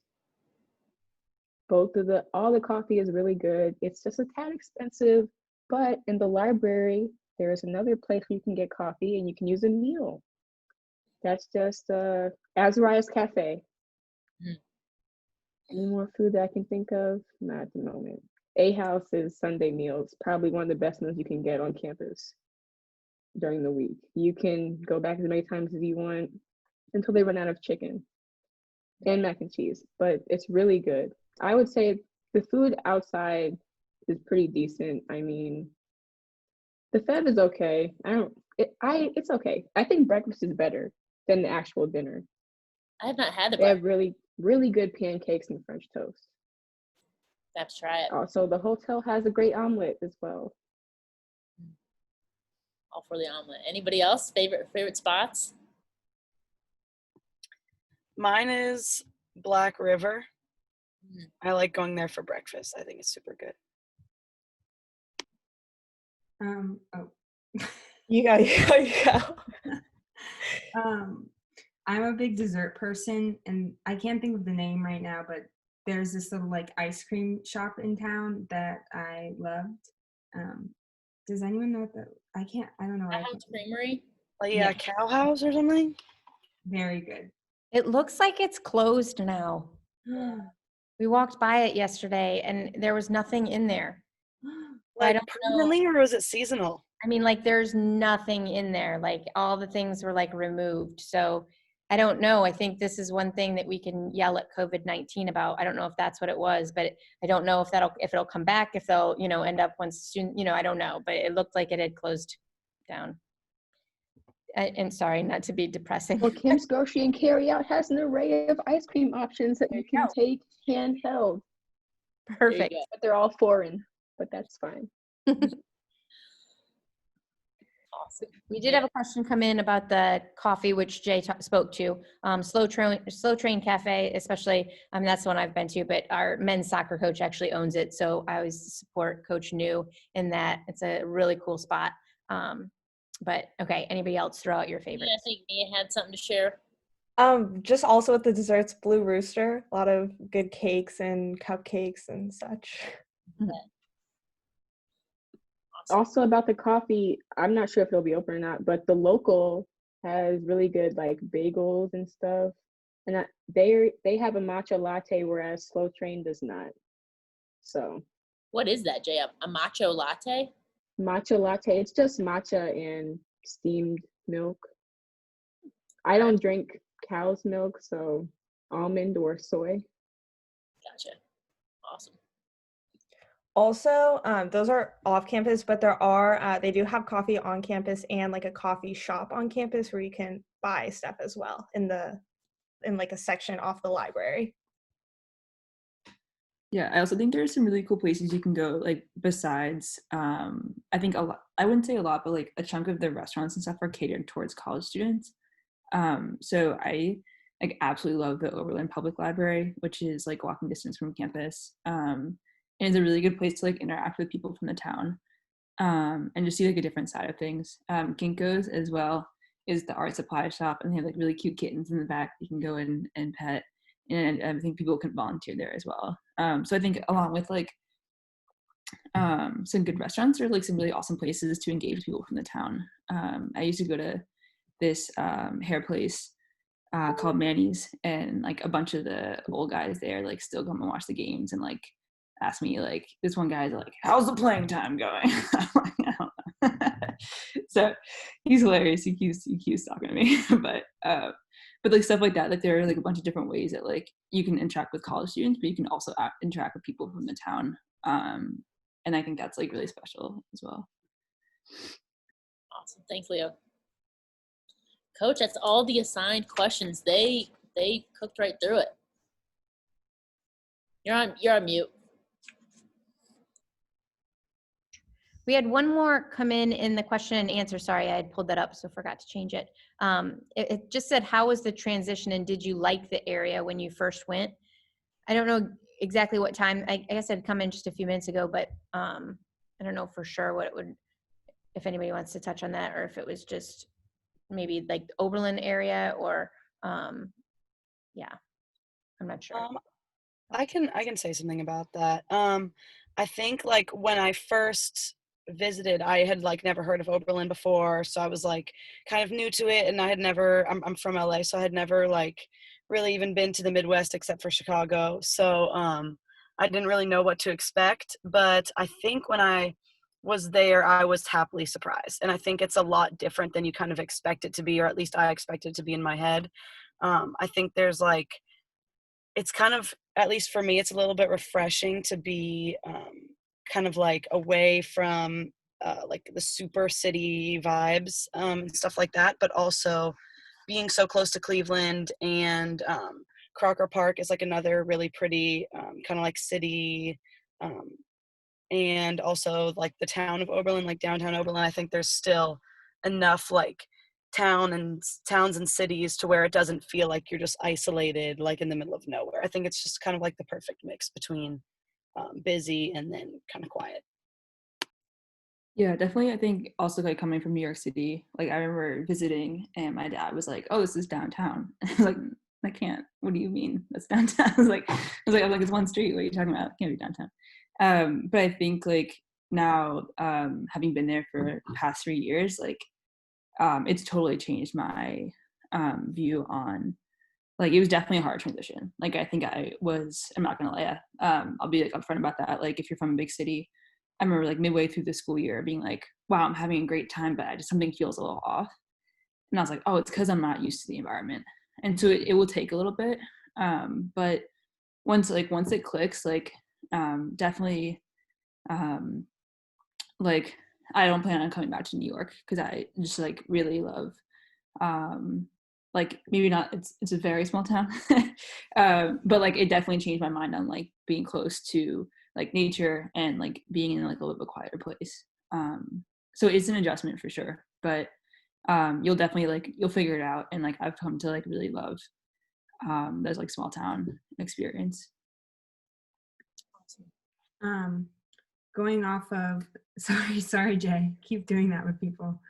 All the coffee is really good. It's just a tad expensive, but in the library, there is another place where you can get coffee and you can use a meal. That's just Azariah's Cafe. Any more food that I can think of? Not at the moment. A-House's Sunday meals, probably one of the best meals you can get on campus during the week. You can go back as many times as you want until they run out of chicken and mac and cheese, but it's really good. I would say the food outside is pretty decent. I mean, the Fed is okay. It's okay. I think breakfast is better than the actual dinner. I have not had the They have breakfast. really good pancakes and French toast. I have to try it. Also, the hotel has a great omelet as well. All for the omelet. Anybody else? Favorite spots? Mine is Black River. I like going there for breakfast. I think it's super good. You go. I'm a big dessert person, and I can't think of the name right now, but there's this little like ice cream shop in town that I loved. Does anyone know what I don't know. House Creamery? Like, yeah, Cow House or something? Very good. It looks like it's closed now. We walked by it yesterday and there was nothing in there. Like permanently, or was it seasonal? I mean, like there's nothing in there. Like all the things were like removed. So I don't know. I think this is one thing that we can yell at COVID-19 about. I don't know if that's what it was, but I don't know if it'll come back, if they'll, end up once soon, I don't know, but it looked like it had closed down. And sorry, not to be depressing. Well, Kim's Grocery and Carry Out has an array of ice cream options that you can take handheld. Perfect. But they're all foreign, but that's fine. Awesome. We did have a question come in about the coffee, which Jay spoke to. Slow Train Cafe, especially, that's the one I've been to, but our men's soccer coach actually owns it. So I always support Coach New in that. It's a really cool spot. But okay, anybody else throw out your favorites? Yeah, I think Mia had something to share. Just also with the desserts, Blue Rooster, a lot of good cakes and cupcakes and such. Also about the coffee, I'm not sure if it'll be open or not, but the local has really good like bagels and stuff. And they have a matcha latte, whereas Slow Train does not. So. What is that, Jay? A matcha latte? Matcha latte. It's just matcha and steamed milk. I don't drink cow's milk, so almond or soy. Gotcha. Awesome. Also, those are off campus, but they do have coffee on campus and like a coffee shop on campus where you can buy stuff as well in like a section off the library. Yeah, I also think there's some really cool places you can go, like besides, I think I wouldn't say a lot, but like a chunk of the restaurants and stuff are catered towards college students. So I like absolutely love the Oberlin Public Library, which is like walking distance from campus. And it's a really good place to like interact with people from the town and just see like a different side of things. Ginkgo's as well is the art supply shop, and they have like really cute kittens in the back you can go in and pet. And I think people can volunteer there as well. So I think along with like some good restaurants, there's like some really awesome places to engage with people from the town. I used to go to this hair place called Manny's, and like a bunch of the old guys there like still come and watch the games and like ask me, like this one guy's like, how's the playing time going? I'm like, I don't know. So he's hilarious. He keeps talking to me. But but like stuff like that, like there are like a bunch of different ways that like you can interact with college students, but you can also interact with people from the town. And I think that's like really special as well. Awesome. Thanks, Leo. Coach, that's all the assigned questions. They cooked right through it. You're on mute. We had one more come in the question and answer. Sorry, I had pulled that up, so forgot to change it. It just said, how was the transition and did you like the area when you first went? I don't know exactly what time. I guess I'd come in just a few minutes ago, but I don't know for sure what it would, if anybody wants to touch on that, or if it was just maybe like the Oberlin area or, yeah, I'm not sure. I can say something about that. I think like when I first visited, I had like never heard of Oberlin before, so I was like kind of new to it, and I had never. I'm from LA, so I had never like really even been to the Midwest except for Chicago. So I didn't really know what to expect. But I think when I was there, I was happily surprised, and I think it's a lot different than you kind of expect it to be, or at least I expected it to be in my head. I think there's like, it's kind of, at least for me, it's a little bit refreshing to be kind of like away from like the super city vibes and stuff like that, but also being so close to Cleveland, and Crocker Park is like another really pretty kind of like city, and also like the town of Oberlin, like downtown Oberlin. I think there's still enough like towns and cities to where it doesn't feel like you're just isolated like in the middle of nowhere. I think it's just kind of like the perfect mix between busy and then kind of quiet. Yeah, definitely. I think also like coming from New York City, like I remember visiting and my dad was like, "Oh, this is downtown." I was like, "I can't. What do you mean that's downtown?" I was like, it's one street. What are you talking about? It can't be downtown. But I think like now, having been there for the past 3 years, like it's totally changed my view on, like, it was definitely a hard transition. Like I think I'm not gonna lie, I'll be like upfront about that. Like if you're from a big city, I remember like midway through the school year being like, wow, I'm having a great time, but something feels a little off. And I was like, oh, it's because I'm not used to the environment. And so it will take a little bit. But once it clicks, like definitely like I don't plan on coming back to New York because I just like really love like maybe not, it's a very small town, but like it definitely changed my mind on like being close to like nature and like being in like a little bit quieter place. So it's an adjustment for sure, but you'll definitely like, you'll figure it out. And like I've come to like really love those like small town experience. Going off of, sorry Jay, keep doing that with people.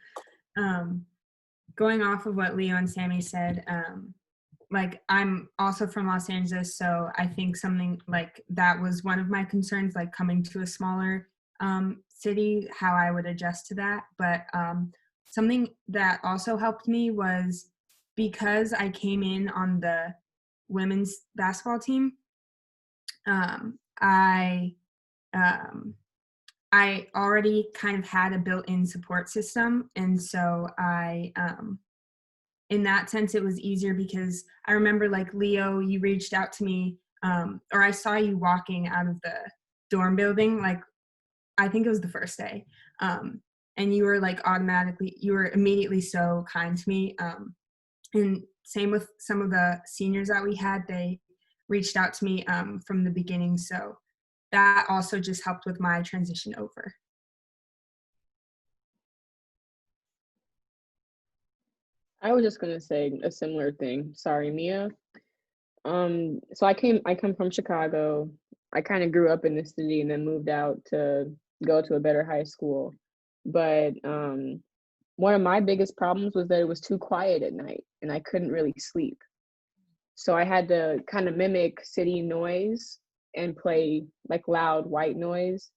Going off of what Leo and Sammy said, like I'm also from Los Angeles, so I think something like that was one of my concerns, like coming to a smaller city, how I would adjust to that. But something that also helped me was because I came in on the women's basketball team, I already kind of had a built-in support system. And so in that sense, it was easier because I remember like Leo, you reached out to me, or I saw you walking out of the dorm building, like I think it was the first day. And you were like you were immediately so kind to me. And same with some of the seniors that we had, they reached out to me from the beginning. So that also just helped with my transition over. I was just gonna say a similar thing. Sorry, Mia. So I come from Chicago. I kind of grew up in the city and then moved out to go to a better high school. But one of my biggest problems was that it was too quiet at night and I couldn't really sleep. So I had to kind of mimic city noise and play like loud white noise.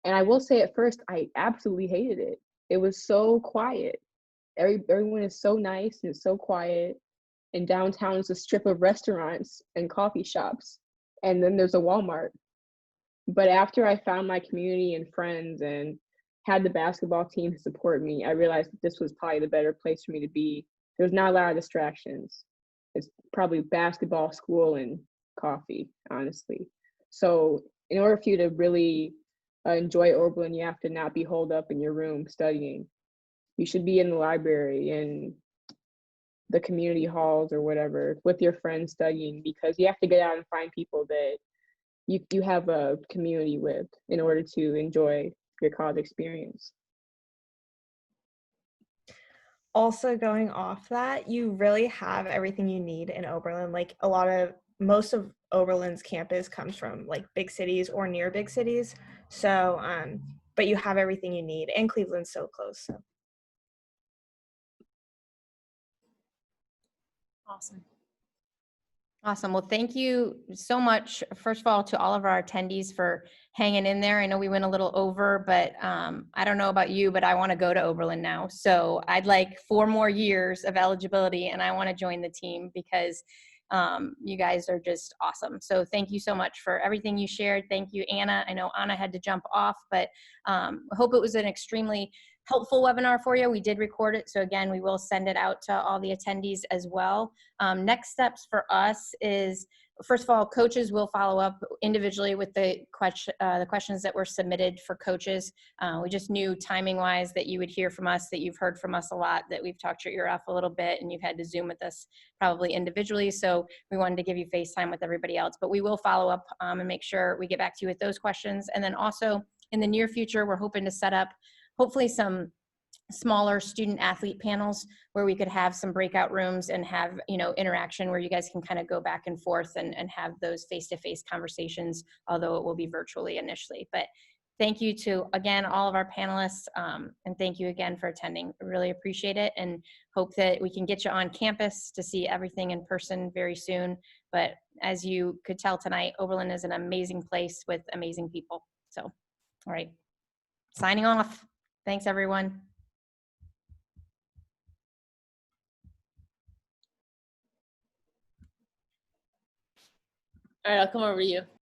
And I will say at first, I absolutely hated it. It was so quiet. Everyone is so nice and it's so quiet. And downtown is a strip of restaurants and coffee shops. And then there's a Walmart. But after I found my community and friends and had the basketball team to support me, I realized that this was probably the better place for me to be. There's not a lot of distractions. It's probably basketball, school, and coffee, honestly. So in order for you to really enjoy Oberlin, you have to not be holed up in your room studying. You should be in the library and the community halls or whatever with your friends studying, because you have to get out and find people that you have a community with in order to enjoy your college experience. Also, going off that, you really have everything you need in Oberlin. Like most of Oberlin's campus comes from like big cities or near big cities. So, but you have everything you need, and Cleveland's so close. So. Awesome. Awesome. Well, thank you so much, first of all, to all of our attendees for hanging in there. I know we went a little over, but I don't know about you, but I want to go to Oberlin now. So I'd like 4 more years of eligibility, and I want to join the team because you guys are just awesome. So thank you so much for everything you shared. Thank you, Anna. I know Anna had to jump off, but I hope it was an extremely helpful webinar for you. We did record it. So again, we will send it out to all the attendees as well. Next steps for us is, first of all, coaches will follow up individually with the questions that were submitted for coaches. We just knew timing wise that you would hear from us, that you've heard from us a lot, that we've talked your ear off a little bit, and you've had to Zoom with us probably individually. So we wanted to give you FaceTime with everybody else, but we will follow up and make sure we get back to you with those questions. And then also in the near future, we're hoping to set up hopefully some smaller student athlete panels where we could have some breakout rooms and have, interaction where you guys can kind of go back and forth and have those face-to-face conversations, although it will be virtually initially. But thank you to, again, all of our panelists, and thank you again for attending. I really appreciate it, and hope that we can get you on campus to see everything in person very soon. But as you could tell tonight, Oberlin is an amazing place with amazing people. So, all right, signing off. Thanks, everyone. All right, I'll come over to you.